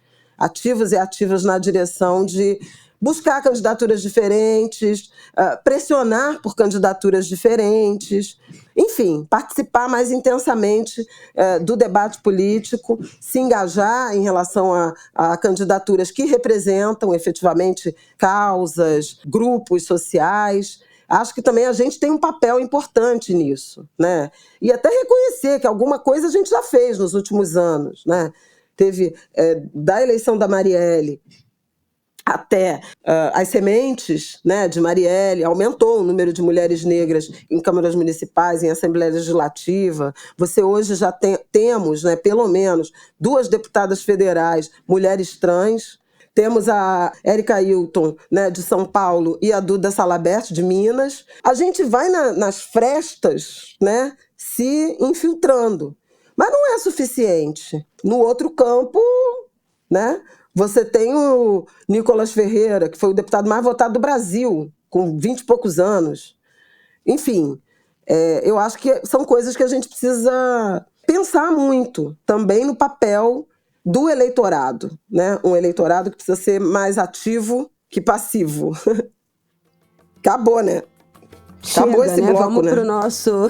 e ativas na direção de buscar candidaturas diferentes, pressionar por candidaturas diferentes, enfim, participar mais intensamente do debate político, se engajar em relação a candidaturas que representam efetivamente causas, grupos sociais. Acho que também a gente tem um papel importante nisso, né? E até reconhecer que alguma coisa a gente já fez nos últimos anos, né? Teve, da eleição da Marielle até as sementes, né, de Marielle, aumentou o número de mulheres negras em câmaras municipais, em Assembleia Legislativa. Você hoje já temos, né, pelo menos 2 deputadas federais, mulheres trans. Temos a Érica Hilton, né, de São Paulo, e a Duda Salabert, de Minas. A gente vai nas frestas, né, se infiltrando. Mas não é suficiente. No outro campo, né, você tem o Nicolas Ferreira, que foi o deputado mais votado do Brasil, com 20 e poucos anos. Enfim, eu acho que são coisas que a gente precisa pensar muito também no papel do eleitorado, né? Um eleitorado que precisa ser mais ativo que passivo. Acabou, né? Acabou esse bloco, Vamos né? pro nosso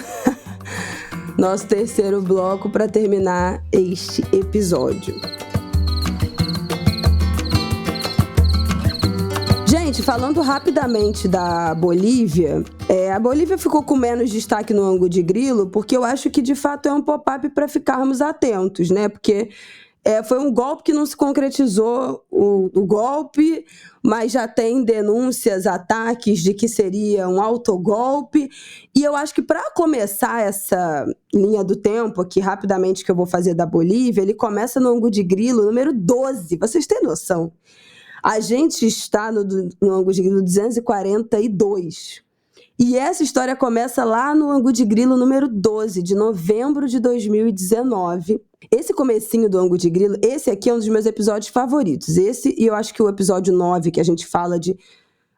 terceiro bloco para terminar este episódio. Gente, falando rapidamente da Bolívia, a Bolívia ficou com menos destaque no ângulo de grilo, porque eu acho que de fato é um pop-up para ficarmos atentos, né? Porque foi um golpe que não se concretizou o golpe, mas já tem denúncias, ataques de que seria um autogolpe. E eu acho que para começar essa linha do tempo aqui, rapidamente, que eu vou fazer da Bolívia, ele começa no ângulo de grilo número 12. Vocês têm noção? A gente está no ângulo de grilo 242. E essa história começa lá no ângulo de grilo número 12, de novembro de 2019. Esse comecinho do ângulo de grilo, esse aqui é um dos meus episódios favoritos. Esse, e eu acho que o episódio 9, que a gente fala de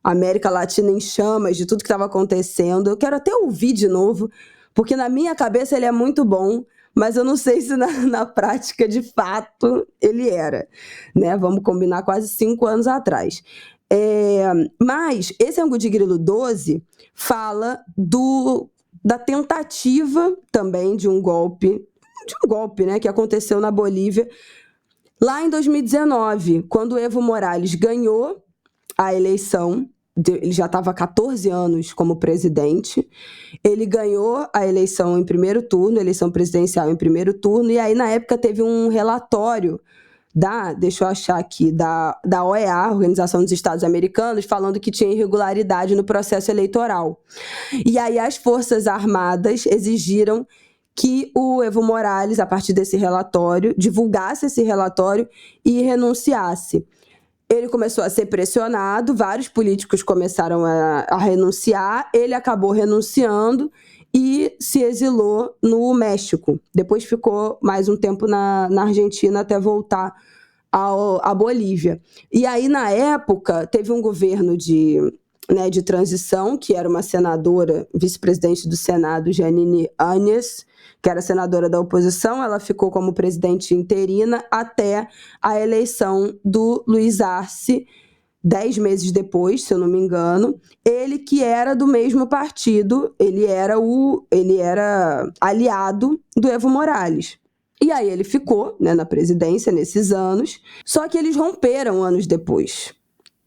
América Latina em chamas, de tudo que estava acontecendo. Eu quero até ouvir de novo, porque na minha cabeça ele é muito bom, mas eu não sei se na prática, de fato, ele era, né? Vamos combinar, quase 5 anos atrás. Mas esse Angu de Grilo 12 fala da tentativa também de um golpe, né, que aconteceu na Bolívia lá em 2019, quando o Evo Morales ganhou a eleição. Ele já estava há 14 anos como presidente. Ele ganhou a eleição em primeiro turno, eleição presidencial em primeiro turno, e aí na época teve um relatório deixa eu achar aqui, da OEA, Organização dos Estados Americanos, falando que tinha irregularidade no processo eleitoral. E aí as Forças Armadas exigiram que o Evo Morales, a partir desse relatório, divulgasse esse relatório e renunciasse. Ele começou a ser pressionado, vários políticos começaram a renunciar, ele acabou renunciando e se exilou no México. Depois ficou mais um tempo na Argentina até voltar à Bolívia. E aí, na época, teve um governo de transição, que era uma senadora, vice-presidente do Senado, Jeanine Áñez, que era senadora da oposição. Ela ficou como presidente interina até a eleição do Luiz Arce, 10 meses depois, se eu não me engano. Ele, que era do mesmo partido, ele era aliado do Evo Morales. E aí ele ficou, né, na presidência nesses anos, só que eles romperam anos depois.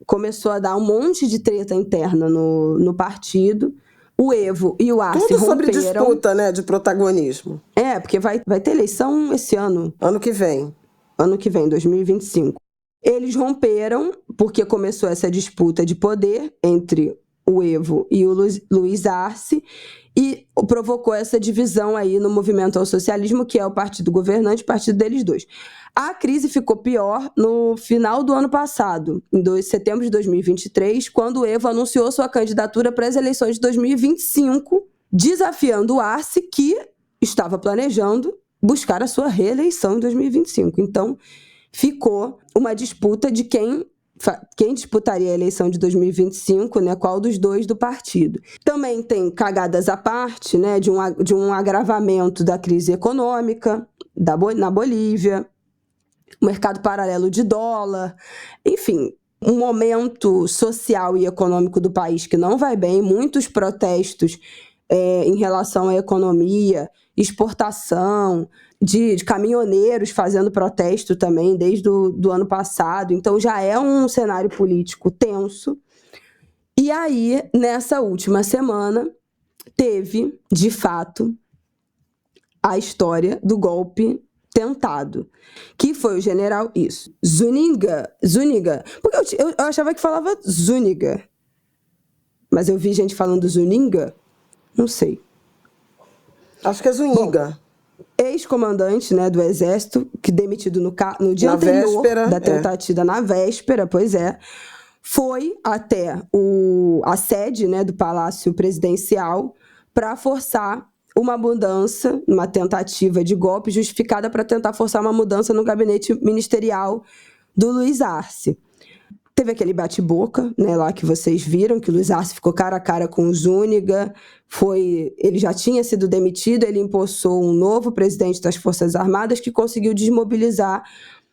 Começou a dar um monte de treta interna no partido. O Evo e o Arce romperam. Tudo sobre disputa, né, de protagonismo. Porque vai ter eleição esse ano. Ano que vem. 2025. Eles romperam porque começou essa disputa de poder entre o Evo e o Luiz Arce e provocou essa divisão aí no movimento ao socialismo, que é o partido governante, o partido deles dois. A crise ficou pior no final do ano passado, em setembro de 2023, quando o Evo anunciou sua candidatura para as eleições de 2025, desafiando o Arce, que estava planejando buscar a sua reeleição em 2025. Então, ficou uma disputa de quem disputaria a eleição de 2025, né? Qual dos dois do partido. Também tem cagadas à parte, né? De um agravamento da crise econômica na Bolívia, o mercado paralelo de dólar, enfim, um momento social e econômico do país que não vai bem, muitos protestos em relação à economia, exportação, de caminhoneiros fazendo protesto também desde o ano passado. Então já é um cenário político tenso. E aí, nessa última semana, teve, de fato, a história do golpe tentado, que foi o general Zúñiga, porque eu achava que falava Zúñiga, mas eu vi gente falando Zúñiga, não sei. Acho que é Zúñiga. Ex-comandante, né, do Exército, que demitido no dia anterior da tentativa, na véspera, pois é, foi até a sede, né, do Palácio Presidencial para forçar uma mudança, uma tentativa de golpe justificada para tentar forçar uma mudança no gabinete ministerial do Luiz Arce. Teve aquele bate-boca, né, lá que vocês viram, que o Luiz Arce ficou cara a cara com o Zúñiga, ele já tinha sido demitido, ele empossou um novo presidente das Forças Armadas que conseguiu desmobilizar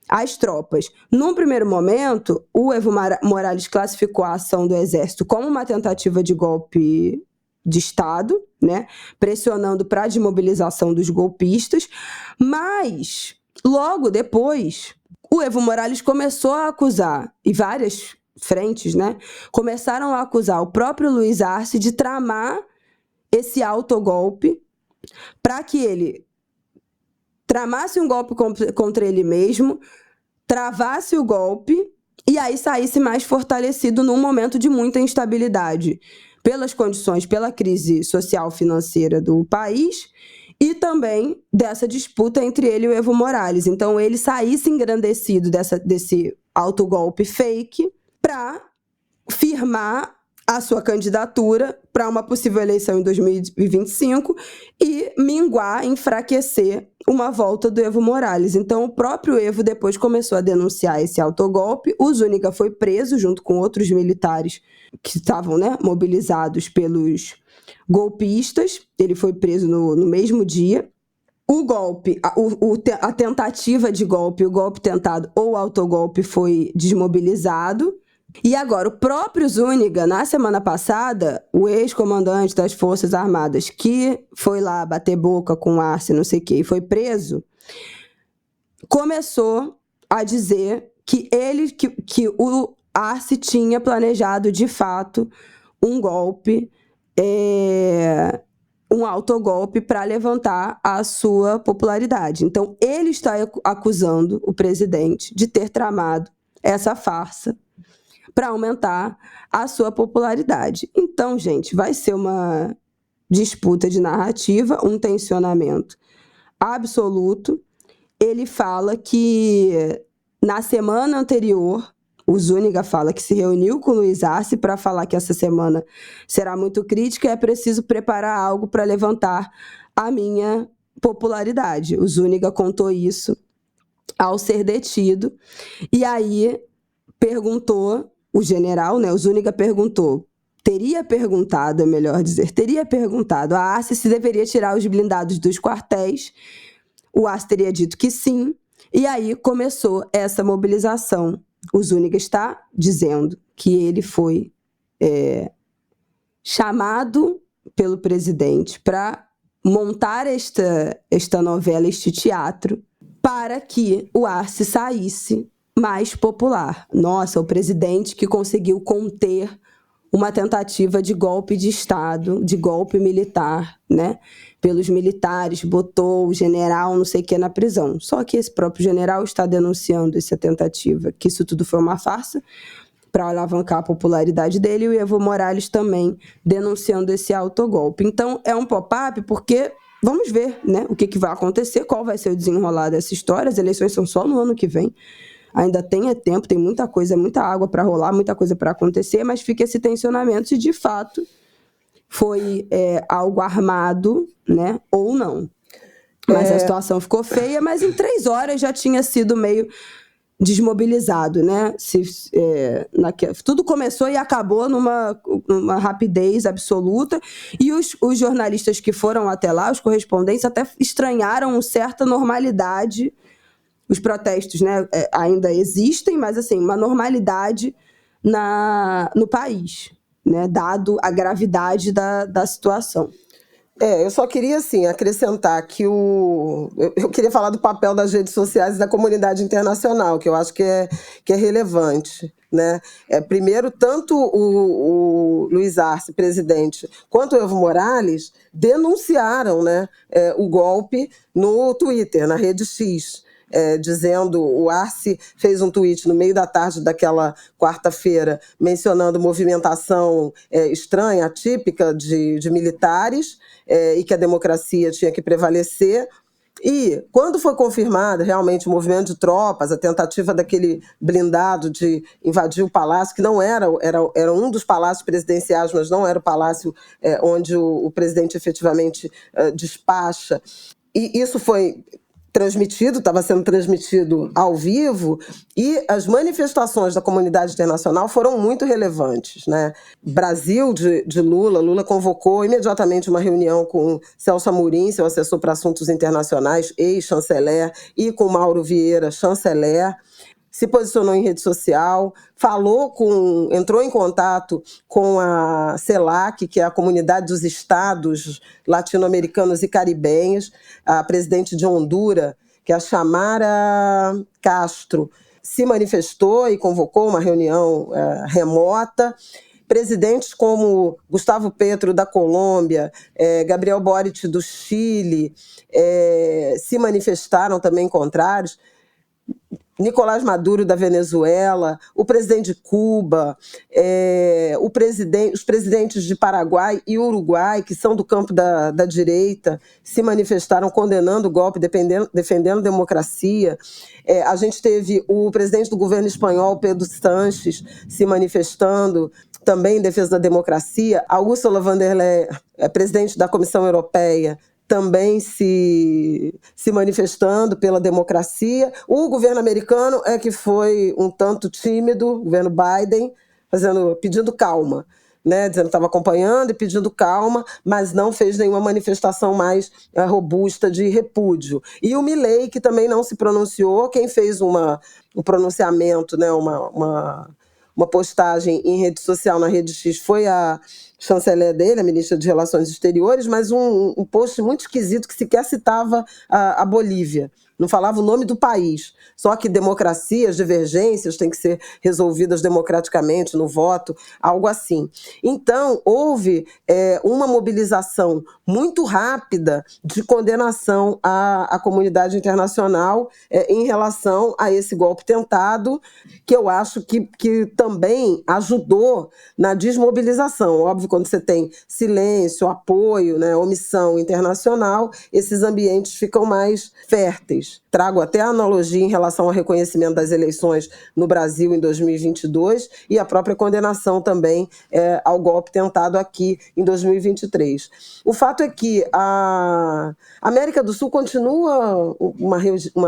as tropas. Num primeiro momento, o Evo Morales classificou a ação do Exército como uma tentativa de golpe de Estado, né, pressionando para a desmobilização dos golpistas, mas logo depois o Evo Morales começou a acusar, e várias frentes, né, começaram a acusar o próprio Luiz Arce de tramar esse autogolpe para que ele tramasse um golpe contra ele mesmo, travasse o golpe e aí saísse mais fortalecido num momento de muita instabilidade, pelas condições, pela crise social financeira do país e também dessa disputa entre ele e o Evo Morales. Então ele saísse engrandecido desse autogolpe fake para firmar a sua candidatura para uma possível eleição em 2025 e minguar, enfraquecer uma volta do Evo Morales. Então o próprio Evo depois começou a denunciar esse autogolpe. O Zúñiga foi preso junto com outros militares que estavam, né, mobilizados pelos golpistas. Ele foi preso no mesmo dia. O golpe, a tentativa de golpe, o golpe tentado ou autogolpe foi desmobilizado. E agora, o próprio Zúñiga, na semana passada, o ex-comandante das Forças Armadas, que foi lá bater boca com o Arce, não sei o quê, e foi preso, começou a dizer que o Arce tinha planejado, de fato, um golpe, um autogolpe para levantar a sua popularidade. Então, ele está acusando o presidente de ter tramado essa farsa para aumentar a sua popularidade. Então, gente, vai ser uma disputa de narrativa, um tensionamento absoluto. Ele fala que na semana anterior, o Zúñiga fala que se reuniu com o Luiz Arce para falar que essa semana será muito crítica e é preciso preparar algo para levantar a minha popularidade. O Zúñiga contou isso ao ser detido. E aí perguntou, o general, né, o Zúñiga teria perguntado a Arce se deveria tirar os blindados dos quartéis. O Arce teria dito que sim, e aí começou essa mobilização. O Zúñiga está dizendo que ele foi chamado pelo presidente para montar esta novela, este teatro, para que o Arce saísse mais popular. Nossa, o presidente que conseguiu conter uma tentativa de golpe de Estado, de golpe militar, né? Pelos militares, botou o general não sei o que na prisão. Só que esse próprio general está denunciando essa tentativa, que isso tudo foi uma farsa, para alavancar a popularidade dele, e o Evo Morales também denunciando esse autogolpe. Então, é um pop-up porque vamos ver, né, o que vai acontecer, qual vai ser o desenrolar dessa história. As eleições são só no ano que vem. Ainda tem tempo, tem muita coisa, muita água para rolar, muita coisa para acontecer, mas fica esse tensionamento se de fato foi algo armado, né, ou não. Mas a situação ficou feia, mas em 3 horas já tinha sido meio desmobilizado, né? Tudo começou e acabou numa rapidez absoluta, e os jornalistas que foram até lá, os correspondentes, até estranharam certa normalidade. Os protestos, né, ainda existem, mas assim, uma normalidade no país, né, dado a gravidade da situação. Eu só queria, assim, acrescentar que eu queria falar do papel das redes sociais e da comunidade internacional, que eu acho que é relevante, né? Primeiro, tanto o Luiz Arce, presidente, quanto o Evo Morales denunciaram, né, o golpe no Twitter, na rede X. Dizendo, o Arce fez um tweet no meio da tarde daquela quarta-feira mencionando movimentação estranha, atípica de militares, e que a democracia tinha que prevalecer. E quando foi confirmado realmente o movimento de tropas, a tentativa daquele blindado de invadir o palácio, que não era um dos palácios presidenciais, mas não era o palácio onde o presidente efetivamente despacha, e isso foi estava sendo transmitido ao vivo, e as manifestações da comunidade internacional foram muito relevantes, né? Brasil de Lula convocou imediatamente uma reunião com Celso Amorim, seu assessor para assuntos internacionais, ex-chanceler, e com Mauro Vieira, chanceler. Se posicionou em rede social, entrou em contato com a CELAC, que é a Comunidade dos Estados Latino-Americanos e Caribenhos, a presidente de Honduras, que é a Xiomara Castro, se manifestou e convocou uma reunião remota. Presidentes como Gustavo Petro, da Colômbia, Gabriel Boric, do Chile, se manifestaram também contrários. Nicolás Maduro, da Venezuela, o presidente de Cuba, os presidentes de Paraguai e Uruguai, que são do campo da direita, se manifestaram condenando o golpe, defendendo a democracia. A gente teve o presidente do governo espanhol, Pedro Sánchez, se manifestando também em defesa da democracia. A Ursula von der Leyen, presidente da Comissão Europeia, também se manifestando pela democracia. O governo americano que foi um tanto tímido, o governo Biden, pedindo calma, né? Dizendo que estava acompanhando e pedindo calma, mas não fez nenhuma manifestação mais robusta de repúdio. E o Milei, que também não se pronunciou, quem fez um pronunciamento, né? uma postagem em rede social, na Rede X, foi a chanceler dele, a ministra de Relações Exteriores, mas um post muito esquisito que sequer citava a Bolívia. Não falava o nome do país, só que democracias, divergências têm que ser resolvidas democraticamente no voto, algo assim. Então, houve uma mobilização muito rápida de condenação à comunidade internacional em relação a esse golpe tentado, que eu acho que também ajudou na desmobilização. Óbvio, quando você tem silêncio, apoio, né, omissão internacional, esses ambientes ficam mais férteis. Trago até a analogia em relação ao reconhecimento das eleições no Brasil em 2022 e a própria condenação também ao golpe tentado aqui em 2023. O fato é que a América do Sul continua uma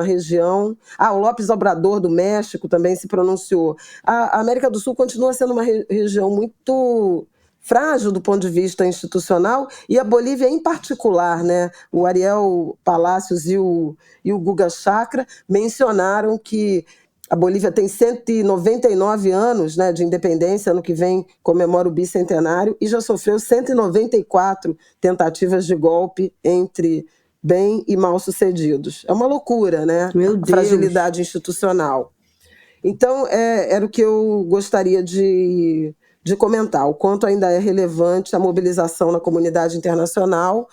região... o López Obrador do México também se pronunciou. A América do Sul continua sendo uma região muito frágil do ponto de vista institucional, e a Bolívia em particular, né? O Ariel Palacios e o Guga Chakra mencionaram que a Bolívia tem 199 anos, né, de independência, ano que vem comemora o bicentenário, e já sofreu 194 tentativas de golpe entre bem e mal sucedidos. É uma loucura, né? Meu Deus. A fragilidade institucional. Então, era o que eu gostaria de comentar, o quanto ainda é relevante a mobilização na comunidade internacional,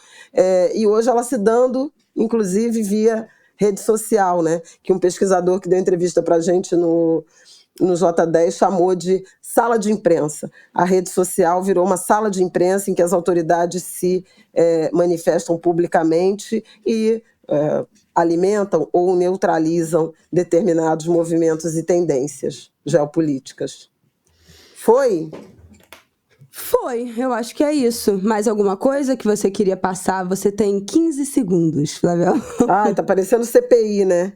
e hoje ela se dando, inclusive, via rede social, né? Que um pesquisador que deu entrevista para a gente no J10 chamou de sala de imprensa. A rede social virou uma sala de imprensa em que as autoridades se manifestam publicamente e alimentam ou neutralizam determinados movimentos e tendências geopolíticas. Foi? Foi, eu acho que é isso. Mais alguma coisa que você queria passar? Você tem 15 segundos, Flavel. Tá parecendo CPI, né?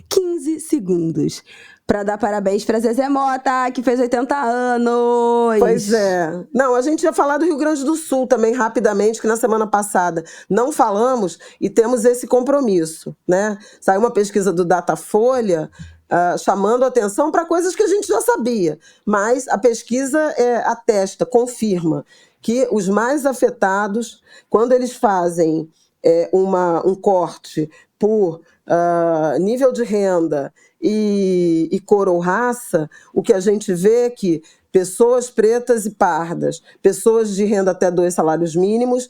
15 segundos. Para dar parabéns para Zezé Mota, que fez 80 anos. Pois é. Não, a gente ia falar do Rio Grande do Sul também, rapidamente, que na semana passada não falamos e temos esse compromisso, né? Saiu uma pesquisa do Datafolha chamando atenção para coisas que a gente já sabia, mas a pesquisa atesta, confirma que os mais afetados, quando eles fazem um corte por nível de renda e cor ou raça, o que a gente vê é que pessoas pretas e pardas, pessoas de renda até 2 salários mínimos,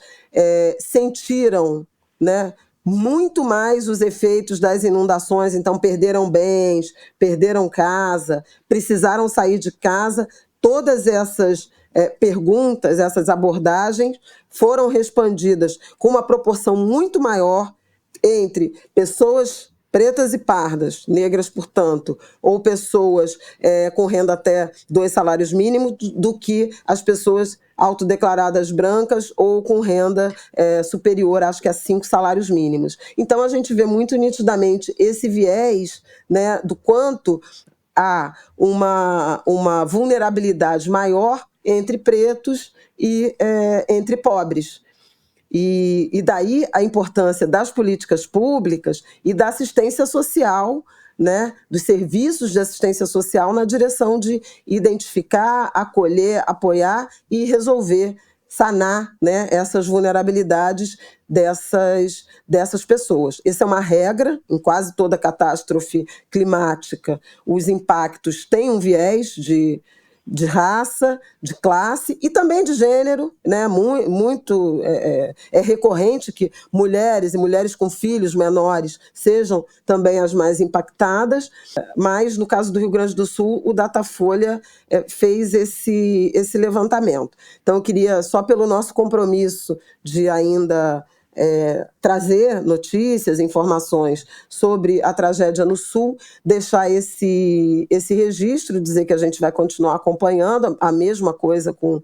sentiram, né, muito mais os efeitos das inundações, então perderam bens, perderam casa, precisaram sair de casa. Todas essas perguntas, essas abordagens foram respondidas com uma proporção muito maior entre pessoas pretas e pardas, negras, portanto, ou pessoas com renda até 2 salários mínimos, do que as pessoas autodeclaradas brancas ou com renda superior, acho que a 5 salários mínimos. Então, a gente vê muito nitidamente esse viés, né, do quanto há uma vulnerabilidade maior entre pretos e entre pobres. E daí a importância das políticas públicas e da assistência social, né, dos serviços de assistência social na direção de identificar, acolher, apoiar e resolver, sanar, né, essas vulnerabilidades dessas pessoas. Essa é uma regra em quase toda catástrofe climática. Os impactos têm um viés de raça, de classe e também de gênero, né? Muito recorrente que mulheres e mulheres com filhos menores sejam também as mais impactadas, mas no caso do Rio Grande do Sul, o Datafolha fez esse levantamento. Então eu queria, só pelo nosso compromisso de ainda trazer notícias, informações sobre a tragédia no Sul, deixar esse registro, dizer que a gente vai continuar acompanhando a mesma coisa com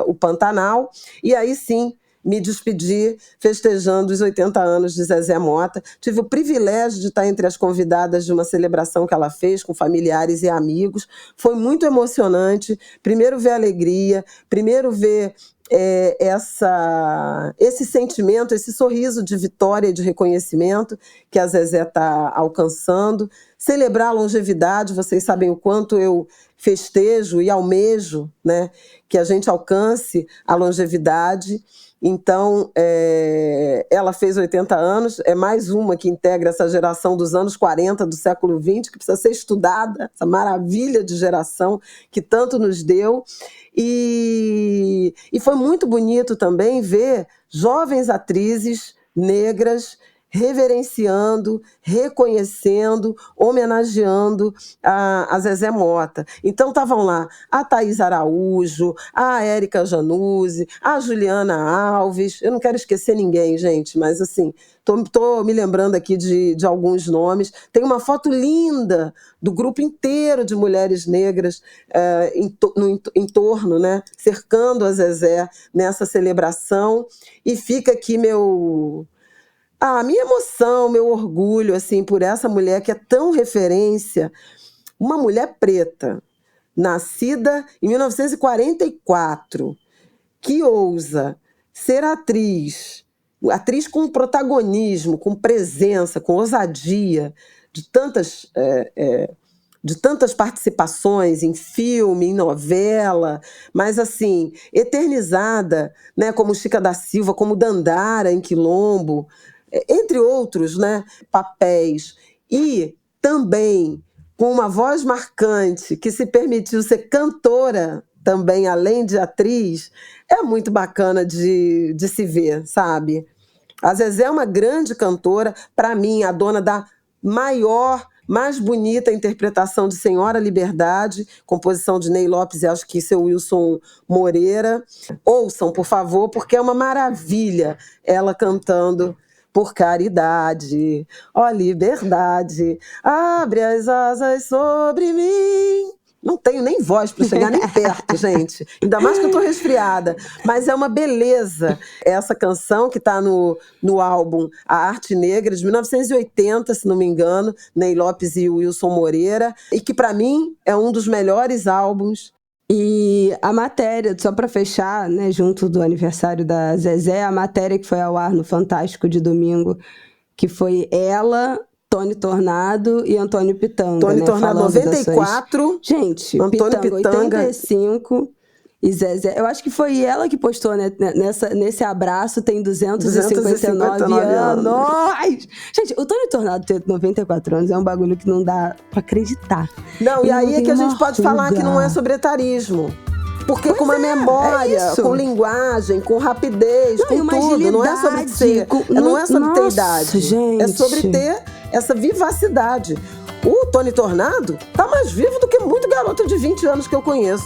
o Pantanal, e aí sim me despedir festejando os 80 anos de Zezé Mota. Tive o privilégio de estar entre as convidadas de uma celebração que ela fez com familiares e amigos. Foi muito emocionante, primeiro ver a alegria, primeiro ver esse sentimento, esse sorriso de vitória e de reconhecimento que a Zezé está alcançando, celebrar a longevidade. Vocês sabem o quanto eu festejo e almejo, né, que a gente alcance a longevidade. Então, ela fez 80 anos, é mais uma que integra essa geração dos anos 40 do século XX, que precisa ser estudada, essa maravilha de geração que tanto nos deu. E foi muito bonito também ver jovens atrizes negras reverenciando, reconhecendo, homenageando a Zezé Mota. Então estavam lá a Thaís Araújo, a Érica Januzzi, a Juliana Alves, eu não quero esquecer ninguém, gente, mas assim, estou me lembrando aqui de alguns nomes. Tem uma foto linda do grupo inteiro de mulheres negras em torno, né, cercando a Zezé nessa celebração, e fica aqui minha emoção, meu orgulho, assim, por essa mulher que é tão referência, uma mulher preta, nascida em 1944, que ousa ser atriz com protagonismo, com presença, com ousadia, de tantas participações em filme, em novela, mas assim, eternizada, né, como Chica da Silva, como Dandara em Quilombo, entre outros, né, papéis, e também com uma voz marcante, que se permitiu ser cantora também, além de atriz, é muito bacana de se ver, sabe? A Zezé é uma grande cantora, para mim, a dona da maior, mais bonita interpretação de Senhora Liberdade, composição de Ney Lopes e acho que seu Wilson Moreira. Ouçam, por favor, porque é uma maravilha ela cantando Por caridade, ó liberdade, abre as asas sobre mim. Não tenho nem voz para chegar nem perto, gente. Ainda mais que eu estou resfriada. Mas é uma beleza essa canção que está no álbum A Arte Negra, de 1980, se não me engano, Ney Lopes e Wilson Moreira, e que para mim é um dos melhores álbuns. E a matéria, só para fechar, né, junto do aniversário da Zezé, a matéria que foi ao ar no Fantástico de domingo, que foi ela, Tony Tornado e Antônio Pitanga. Tony né, Tornado, 94. Gente, Antônio Pitanga 85. E Zezé, eu acho que foi ela que postou, né, nesse abraço tem 259 anos. Gente, o Tony Tornado ter 94 anos é um bagulho que não dá pra acreditar. Não, e aí é que a gente pode falar que não é sobre etarismo. Porque com uma memória, com linguagem, com rapidez, com tudo. Não é sobre ser, não é sobre ter idade. Gente. É sobre ter essa vivacidade. O Tony Tornado tá mais vivo do que muito garoto de 20 anos que eu conheço.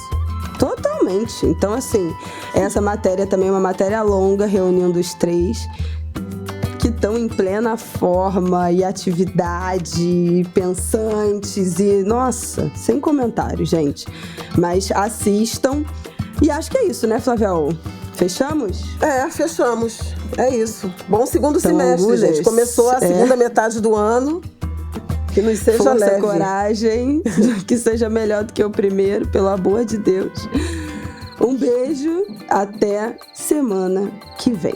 Totalmente. Então, assim, essa matéria também é uma matéria longa, reunindo os três que estão em plena forma e atividade, pensantes e, nossa, sem comentários, gente. Mas assistam. E acho que é isso, né, Flavel? Fechamos? Fechamos. É isso. Bom segundo semestre, gente. Começou a segunda metade do ano. Que nos seja força, leve. Coragem, que seja melhor do que o primeiro, pelo amor de Deus. Um beijo, até semana que vem.